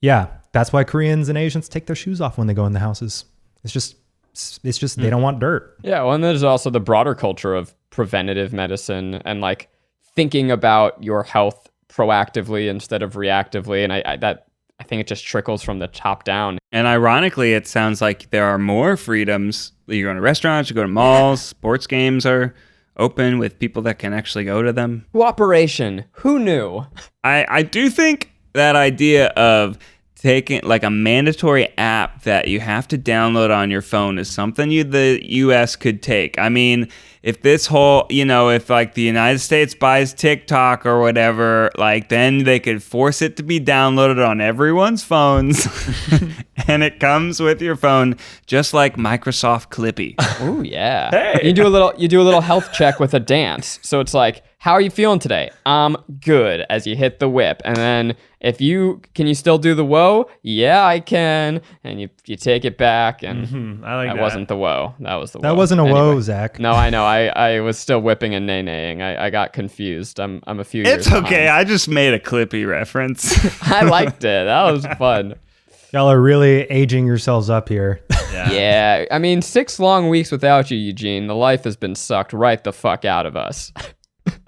yeah, that's why Koreans and Asians take their shoes off when they go in the houses. It's just they don't want dirt. Yeah, well, and there's also the broader culture of preventative medicine and like thinking about your health proactively instead of reactively. And I think it just trickles from the top down. And ironically, it sounds like there are more freedoms. You go to restaurants, you go to malls, sports games are open with people that can actually go to them. Cooperation. Who knew? I do think that idea of taking like a mandatory app that you have to download on your phone is something the US could take. I mean, if this whole, you know, if like the United States buys TikTok or whatever, like then they could force it to be downloaded on everyone's phones and it comes with your phone just like Microsoft Clippy. Oh yeah. Hey. You do a little health check with a dance. So it's like, how are you feeling today? I'm good, as you hit the whip. And then can you still do the whoa? Yeah, I can. And you take it back, and I like that. That wasn't the whoa. That was the whoa. That wasn't a whoa, Zach. No, I know. I was still whipping and nay-naying. I got confused. I'm a few years It's okay. behind. I just made a Clippy reference. I liked it. That was fun. Y'all are really aging yourselves up here. Yeah. I mean, 6 long weeks without you, Eugene. The life has been sucked right the fuck out of us.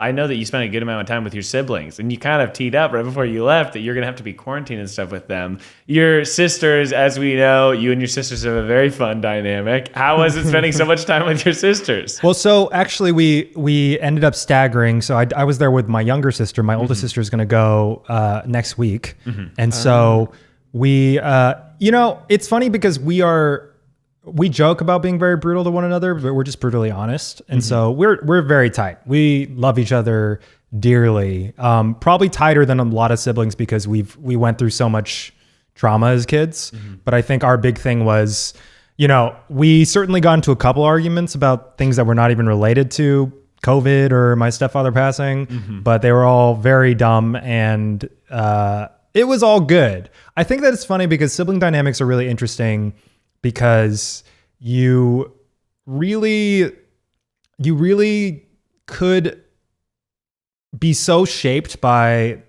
I know that you spent a good amount of time with your siblings, and you kind of teed up right before you left that you're going to have to be quarantined and stuff with them. Your sisters, as we know, you and your sisters have a very fun dynamic. How was it spending so much time with your sisters? Well, so actually we ended up staggering. So I was there with my younger sister. My older sister is going to go next week. And so we, it's funny because we joke about being very brutal to one another, but we're just brutally honest. And so we're very tight. We love each other dearly. Probably tighter than a lot of siblings because we went through so much trauma as kids. But I think our big thing was, we certainly got into a couple arguments about things that were not even related to COVID or my stepfather passing, but they were all very dumb and it was all good. I think that it's funny because sibling dynamics are really interesting because you really could be so shaped by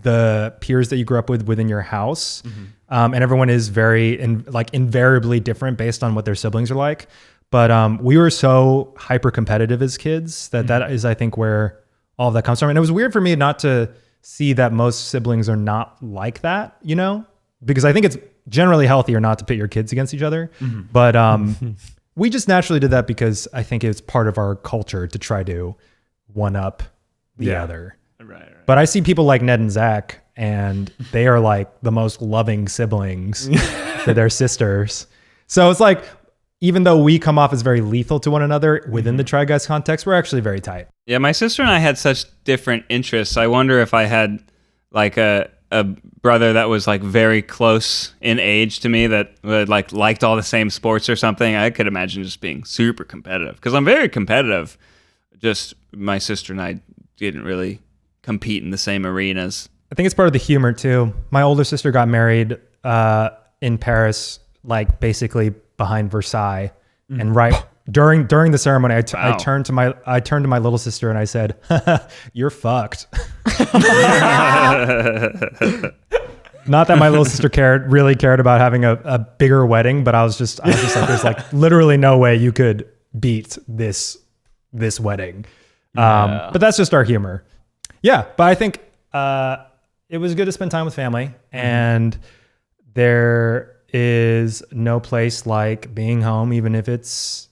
the peers that you grew up with within your house. And everyone is very invariably different based on what their siblings are like. But we were so hyper competitive as kids that is, I think, where all of that comes from. And it was weird for me not to see that most siblings are not like that, because I think it's generally healthier not to pit your kids against each other. But we just naturally did that because I think it's part of our culture to try to one up the other. Right. But I see people like Ned and Zach, and they are like the most loving siblings to their sisters. So it's like, even though we come off as very lethal to one another within the Try Guys context, we're actually very tight. Yeah, my sister and I had such different interests. I wonder if I had like a brother that was like very close in age to me that liked all the same sports or something. I could imagine just being super competitive because I'm very competitive. Just my sister and I didn't really compete in the same arenas. I think it's part of the humor too. My older sister got married in Paris, like basically behind Versailles, and right during the ceremony, I turned to my little sister and I said, "You're fucked." Not that my little sister really cared about having a bigger wedding, but I was just like, there's like literally no way you could beat this wedding. But that's just our humor. Yeah, but I think it was good to spend time with family, and there is no place like being home, even if it's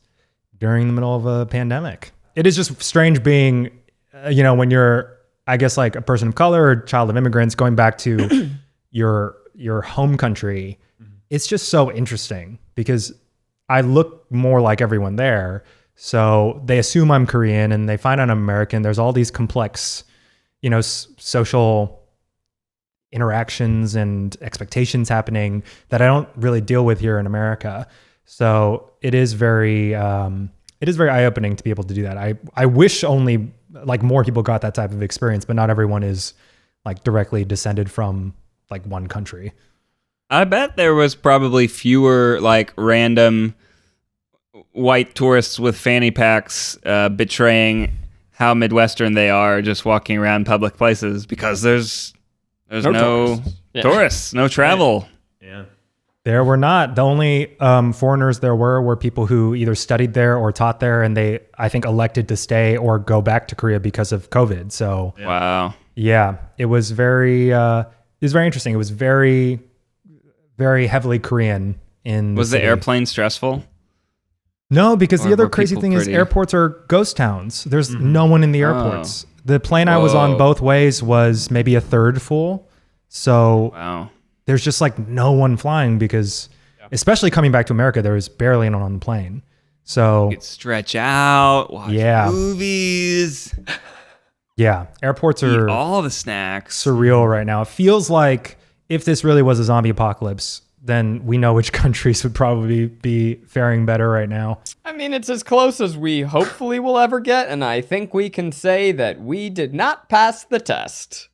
during the middle of a pandemic. It is just strange being, when you're, I guess, like a person of color or child of immigrants going back to your home country. It's just so interesting because I look more like everyone there. So they assume I'm Korean and they find out I'm American. There's all these complex, social interactions and expectations happening that I don't really deal with here in America. So it is very eye-opening to be able to do that. I wish only like more people got that type of experience, but not everyone is like directly descended from like one country. I bet there was probably fewer like random white tourists with fanny packs betraying how Midwestern they are just walking around public places because there's no tourists, no travel. Yeah. There were not. The only foreigners there were people who either studied there or taught there, and they, I think, elected to stay or go back to Korea because of COVID. So, wow. Yeah, it was very interesting. It was very, very heavily Korean in Was the airplane stressful? No, because the Or other were crazy people thing is pretty- airports are ghost towns. There's no one in the airports. The plane I was on Whoa. both ways was maybe a third full. So Wow. there's just like no one flying because, especially coming back to America, there was barely anyone on the plane. So You could stretch out, watch Yeah. movies, yeah, airports eat are all the snacks. surreal right now. It feels like if this really was a zombie apocalypse, then we know which countries would probably be faring better right now. I mean, it's as close as we hopefully will ever get, and I think we can say that we did not pass the test.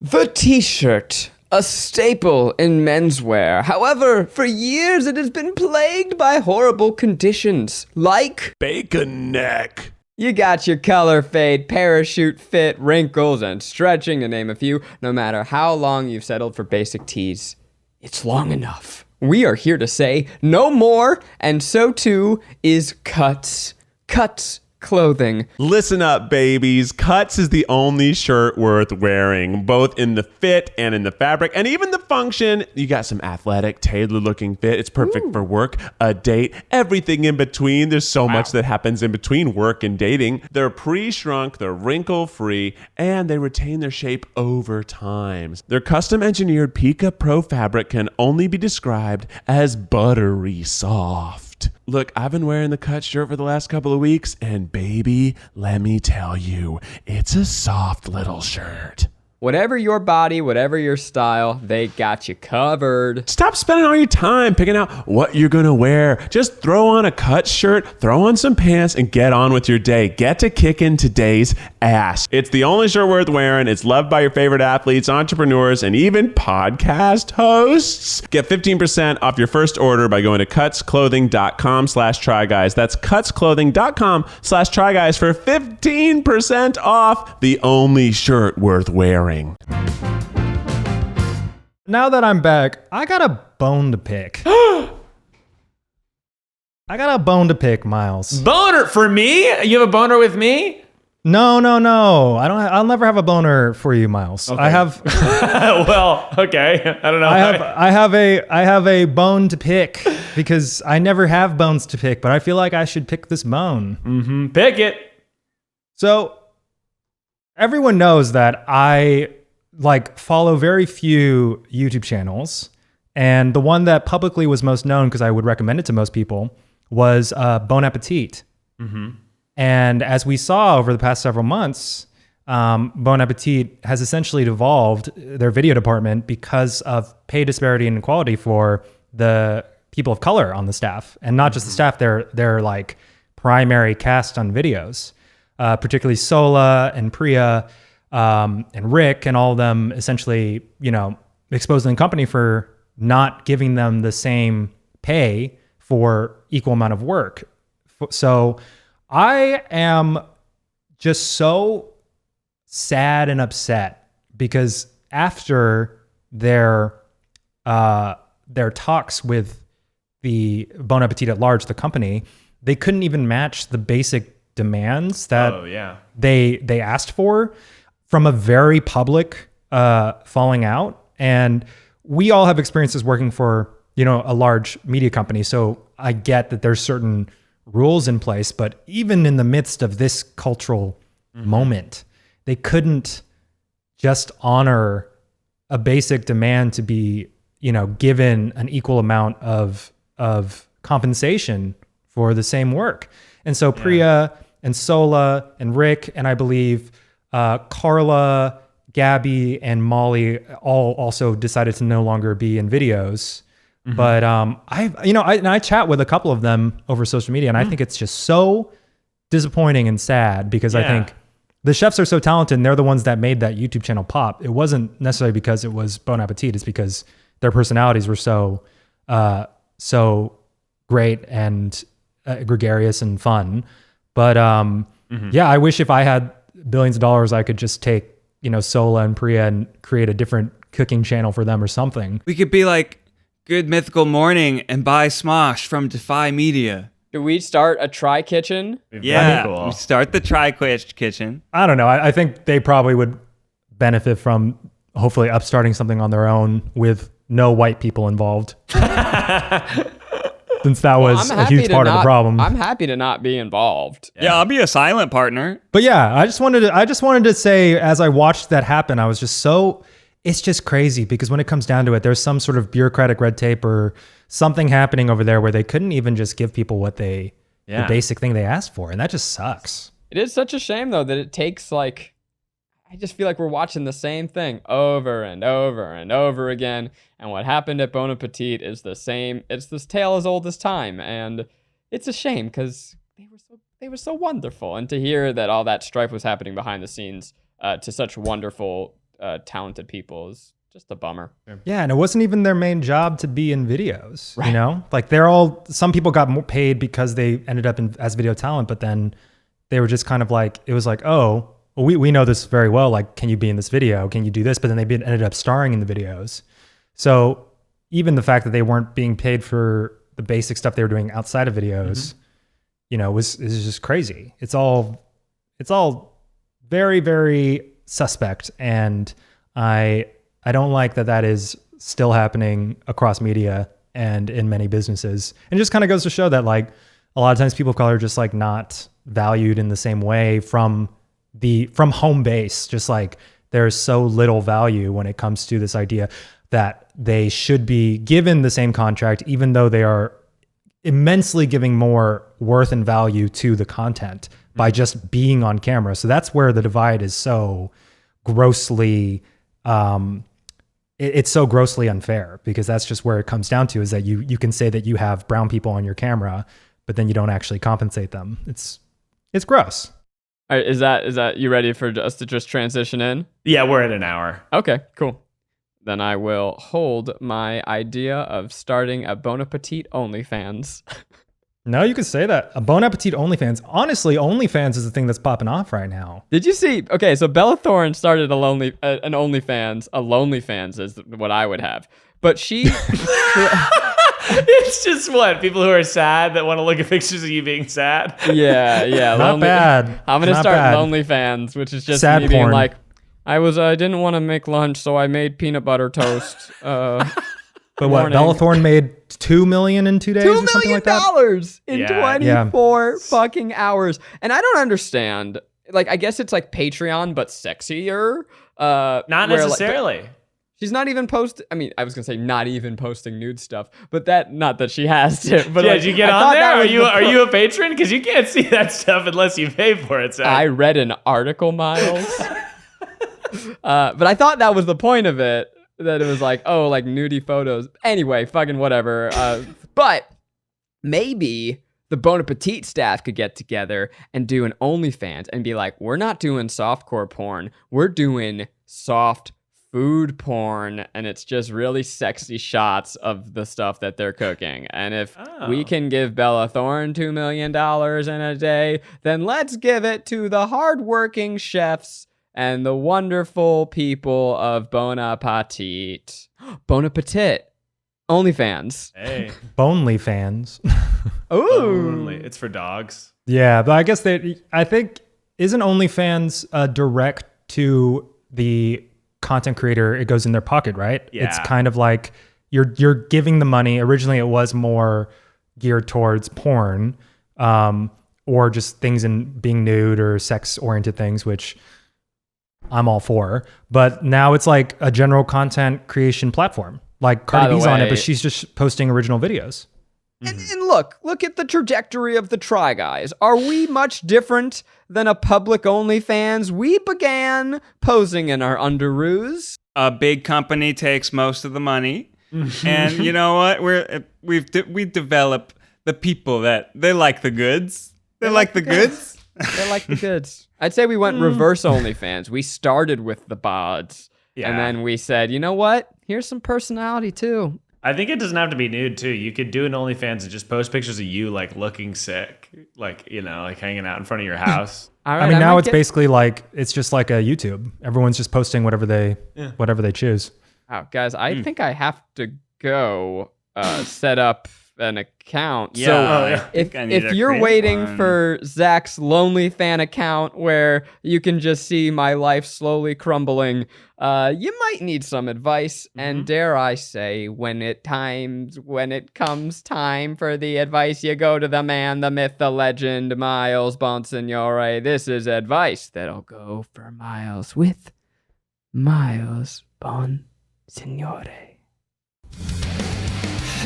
The t-shirt, a staple in menswear. However, for years it has been plagued by horrible conditions, like Bacon neck. you got your color fade, parachute fit, wrinkles, and stretching, to name a few. No matter how long you've settled for basic tees, it's long enough. We are here to say no more, and so too is cuts. Cuts Clothing. Listen up, babies. Cuts is the only shirt worth wearing, both in the fit and in the fabric, and even the function. You got some athletic, tailored-looking fit. It's perfect for work, a date, everything in between. There's so much that happens in between work and dating. They're pre-shrunk, they're wrinkle-free, and they retain their shape over time. Their custom-engineered Pika Pro fabric can only be described as buttery soft. Look, I've been wearing the cut shirt for the last couple of weeks, and baby, let me tell you, it's a soft little shirt. Whatever your body, whatever your style, they got you covered. Stop spending all your time picking out what you're going to wear. Just throw on a cut shirt, throw on some pants, and get on with your day. Get to kicking today's ass. It's the only shirt worth wearing. It's loved by your favorite athletes, entrepreneurs, and even podcast hosts. Get 15% off your first order by going to cutsclothing.com/tryguys. That's cutsclothing.com/tryguys for 15% off the only shirt worth wearing. Now that I'm back, I got a bone to pick. I got a bone to pick, Miles. Boner for me? You have a boner with me? No. I'll never have a boner for you, Miles. Okay. I have. Well, okay. I don't know. I have a bone to pick because I never have bones to pick, but I feel like I should pick this bone. Pick it. So everyone knows that I follow very few YouTube channels, and the one that publicly was most known because I would recommend it to most people was Bon Appetit. And as we saw over the past several months, Bon Appetit has essentially devolved their video department because of pay disparity and inequality for the people of color on the staff, and not just the staff. They're like primary cast on videos. Particularly Sola and Priya and Rick and all of them essentially, exposing the company for not giving them the same pay for equal amount of work. So I am just so sad and upset because after their talks with the Bon Appetit at large, the company, they couldn't even match the basic demands that they asked for from a very public falling out. And we all have experiences working for, a large media company. So I get that there's certain rules in place, but even in the midst of this cultural moment, they couldn't just honor a basic demand to be, given an equal amount of compensation for the same work. And so Priya and Sola and Rick and I believe Carla, Gabby, and Molly all also decided to no longer be in videos. But I chat with a couple of them over social media, and I think it's just so disappointing and sad because I think the chefs are so talented and they're the ones that made that YouTube channel pop. It wasn't necessarily because it was Bon Appetit. It's because their personalities were so great and gregarious and fun. But I wish if I had billions of dollars, I could just take, Sola and Priya and create a different cooking channel for them or something. We could be like Good Mythical Morning and buy Smosh from Defy Media. Do we start a try kitchen? Yeah, cool. we start the Try Kitchen. I don't know. I think they probably would benefit from hopefully upstarting something on their own with no white people involved. Since that was a huge part of the problem. I'm happy to not be involved. Yeah, I'll be a silent partner. But yeah, I just wanted to say, as I watched that happen, I was just it's just crazy because when it comes down to it, there's some sort of bureaucratic red tape or something happening over there where they couldn't even just give people what the basic thing they asked for. And that just sucks. It is such a shame though that it takes I just feel like we're watching the same thing over and over and over again. And what happened at Bon Appetit is the same. It's this tale as old as time. And it's a shame because they were so wonderful. And to hear that all that strife was happening behind the scenes to such wonderful, talented people is just a bummer. Yeah, and it wasn't even their main job to be in videos, right. Some people got more paid because they ended up as video talent, but then they were just kind of it was like, oh, we know this very well. Like, can you be in this video? Can you do this? But then they ended up starring in the videos. So even the fact that they weren't being paid for the basic stuff they were doing outside of videos, is just crazy. It's all very, very suspect, and I don't like that is still happening across media and in many businesses. And it just kind of goes to show that like a lot of times people of color are just like not valued in the same way from home base. Just like there's so little value when it comes to this idea that they should be given the same contract, even though they are immensely giving more worth and value to the content by just being on camera. So that's where the divide is so grossly, it's so grossly unfair, because that's just where it comes down to, is that you can say that you have brown people on your camera, but then you don't actually compensate them. It's gross. All right, is that you ready for us to just transition in? Yeah, we're at an hour. Okay, cool. Then I will hold my idea of starting a Bon Appetit OnlyFans. No, you could say that. A Bon Appetit OnlyFans. Honestly, OnlyFans is the thing that's popping off right now. Did you see? Okay, so Bella Thorne started an OnlyFans. A LonelyFans is what I would have. But she... It's just what? People who are sad that want to look at pictures of you being sad? Yeah. Not bad. I'm going to Not start bad. LonelyFans, which is just Sad me being porn. like, I didn't want to make lunch, so I made peanut butter toast. But what? Bella Thorne made $2 million in 2 days $2 or something million like that? in Yeah. 24 fucking hours. And I don't understand. Like, I guess it's like Patreon, but sexier. Not where, necessarily. She's not even I mean, I was gonna say not even posting nude stuff, but not that she has to. But Yeah, like, did you get I on thought there? that was Are you a patron? Because you can't see that stuff unless you pay for it. So. I read an article, Miles. But I thought that was the point of it. That it was like, oh, like nudie photos. Anyway, fucking whatever. But maybe the Bon Appetit staff could get together and do an OnlyFans and be like, we're not doing softcore porn. We're doing soft food porn, and it's just really sexy shots of the stuff that they're cooking. And if we can give Bella Thorne $2 million in a day, then let's give it to the hardworking chefs and the wonderful people of Bon Appetit. Bon Appetit. OnlyFans. Hey, Bonely fans. Ooh. it's for dogs. Yeah, but I guess I think, isn't OnlyFans direct to the content creator? It goes in their pocket, right? Yeah. It's kind of like you're giving the money. Originally, it was more geared towards porn, or just things in being nude or sex-oriented things, which I'm all for. But now it's like a general content creation platform. Like Cardi B's on it, but she's just posting original videos. And look at the trajectory of the Try Guys. Are we much different than a public OnlyFans? We began posing in our underoos. A big company takes most of the money, and you know what? We develop the people that they like the goods. They like the goods. They like the goods. I'd say we went reverse OnlyFans. We started with the bods, and then we said, you know what? Here's some personality too. I think it doesn't have to be nude too. You could do an OnlyFans and just post pictures of you like looking sick, like like hanging out in front of your house. All right, I mean, now it's get... basically like it's just like a YouTube. Everyone's just posting whatever they choose. Wow, guys, I think I have to go set up an account. Yeah. So if you're waiting for Zach's Lonely Fan account where you can just see my life slowly crumbling, you might need some advice. And dare I say, when it comes time for the advice, you go to the man, the myth, the legend, Miles Bonsignore. This is advice that'll go for Miles with Miles Bonsignore.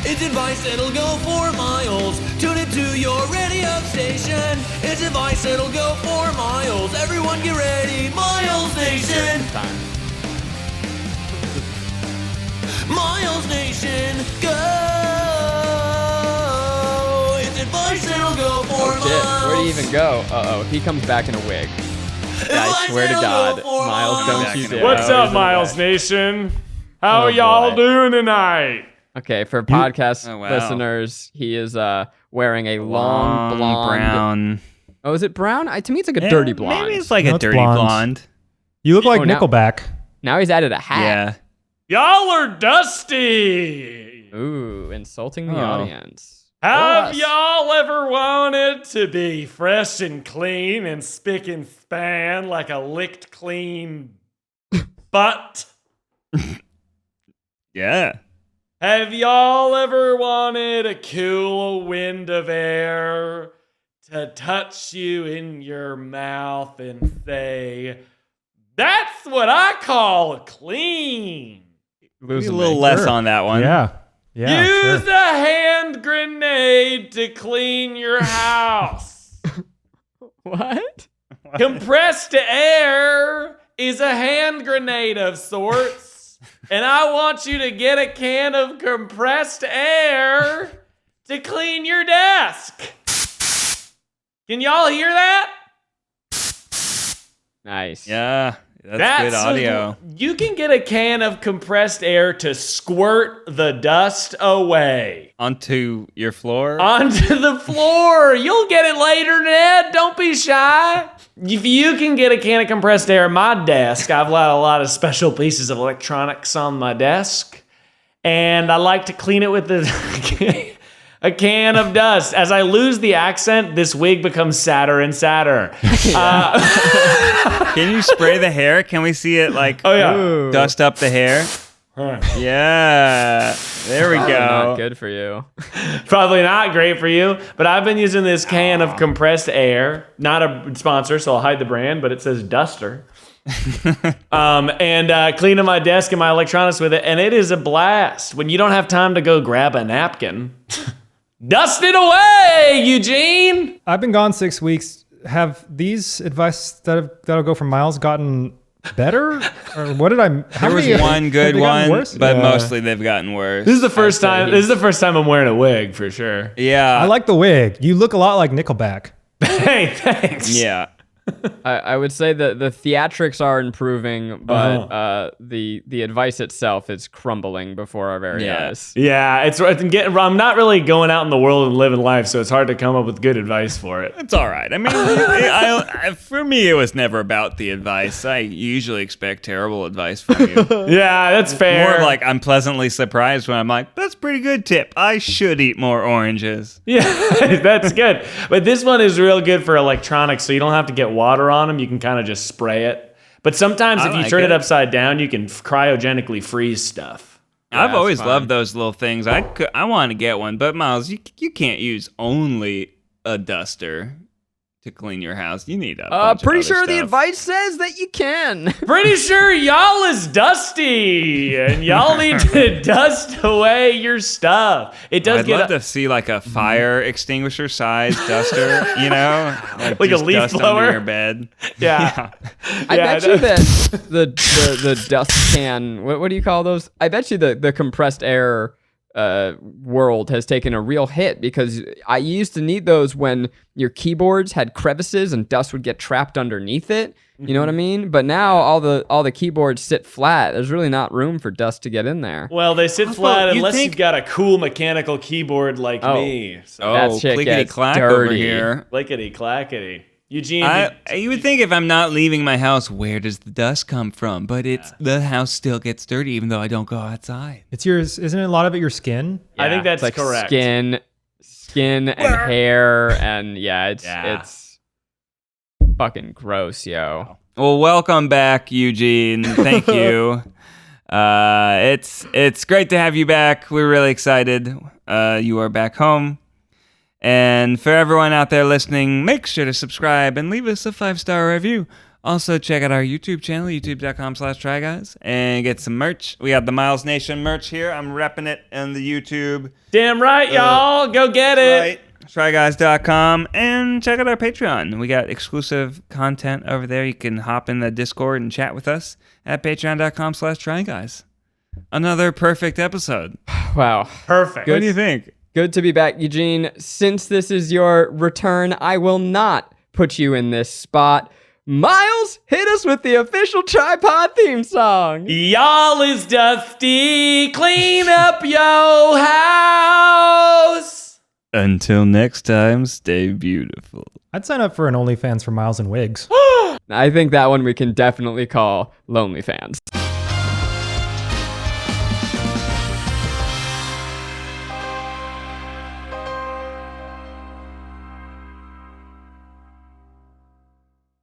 It's advice that'll go for miles. Tune it to your radio station. It's advice that'll go for miles. Everyone get ready, Miles Nation. Miles Nation, go. It's advice that'll go for miles. Shit, where do you even go? He comes back in a wig. I swear to God, Miles, don't you dare. What's up, Miles Nation? How are y'all doing tonight? Okay, for podcast Oh, wow. listeners, he is wearing a long blonde. brown. Oh, is it brown? To me, it's like a dirty blonde. Maybe it's like No, a it's dirty blonde. blonde. You look like now- Nickelback. Now he's added a hat. Yeah. Y'all are dusty. Ooh, insulting the Oh. audience. Have us. y'all ever wanted to be fresh and clean and spick and span like a licked clean butt? Yeah. Have y'all ever wanted a cool wind of air to touch you in your mouth and say, that's what I call clean? Maybe a little less on that one. Yeah. Yeah. Use Sure. a hand grenade to clean your house. What? Compressed air is a hand grenade of sorts, and I want you to get a can of compressed air to clean your desk. Can y'all hear that? Nice. Yeah. That's good audio. You can get a can of compressed air to squirt the dust away. Onto your floor. Onto the floor. You'll get it later, Ned. Don't be shy. If you can get a can of compressed air at my desk, I've got a lot of special pieces of electronics on my desk, and I like to clean it with a can of dust. As I lose the accent, this wig becomes sadder and sadder. Can you spray the hair? Can we see it dust up the hair? Yeah. There we Not go. good for you. Probably not great for you, but I've been using this can of compressed air. Not a sponsor, so I'll hide the brand, but it says Duster. And cleaning my desk and my electronics with it, and it is a blast. When you don't have time to go grab a napkin, dust it away, Eugene! I've been gone 6 weeks. Have these advice that'll go for Miles gotten better? Or what did I? How There was many one have good they gotten one, worse? but Yeah. mostly they've gotten worse. This is the first say time. he's- This is the first time I'm wearing a wig for sure. Yeah. I like the wig. You look a lot like Nickelback. Hey, thanks. Yeah. I would say that the theatrics are improving, but the advice itself is crumbling before our very Yeah. eyes. Yeah, I'm not really going out in the world and living life, so it's hard to come up with good advice for it. It's all right. I mean, for me, it was never about the advice. I usually expect terrible advice from you. Yeah, that's fair. More like I'm pleasantly surprised when I'm like, that's a pretty good tip. I should eat more oranges. Yeah, that's good. But this one is real good for electronics, so you don't have to get water on them. You can kind of just spray it. But sometimes I if you like turn it it. upside down, you can cryogenically freeze stuff. I've that's always fine. loved those little things. I want to get one, but Miles, you can't use only a duster to clean your house. You need a bunch Pretty of sure other the stuff. advice says that you can. Pretty sure y'all is dusty, and y'all need to dust away your stuff. It does I'd get love to see like a fire extinguisher size duster, you know, Like a just leaf dust blower? under your bed. yeah. I Yeah, bet you that the dust can. What do you call those? I bet you the compressed air world has taken a real hit, because I used to need those when your keyboards had crevices and dust would get trapped underneath it. You know what I mean? But now all the keyboards sit flat. There's really not room for dust to get in there. Well, they sit flat you unless think- you've got a cool mechanical keyboard like me. So, That Oh, shit clickety gets clack over dirty. here. lickety clackety. Eugene, You would think if I'm not leaving my house, where does the dust come from? But the house still gets dirty even though I don't go outside. It's yours, isn't it? A lot of it your skin. I think that's It's like correct. Skin and hair, and it's fucking gross, yo. Well, welcome back, Eugene. Thank you. It's great to have you back. We're really excited. You are back home. And for everyone out there listening, make sure to subscribe and leave us a 5-star review. Also, check out our YouTube channel, youtube.com/tryguys, and get some merch. We have the Miles Nation merch here. I'm repping it on the YouTube. Damn right, y'all. Go get it. Right. Tryguys.com, and check out our Patreon. We got exclusive content over there. You can hop in the Discord and chat with us at patreon.com/tryguys. Another perfect episode. Wow. Perfect. What do you think? Good to be back, Eugene. Since this is your return, I will not put you in this spot. Miles, hit us with the official TryPod theme song. Y'all is dusty. Clean up yo house. Until next time, stay beautiful. I'd sign up for an OnlyFans for Miles and wigs. I think that one we can definitely call Lonely Fans.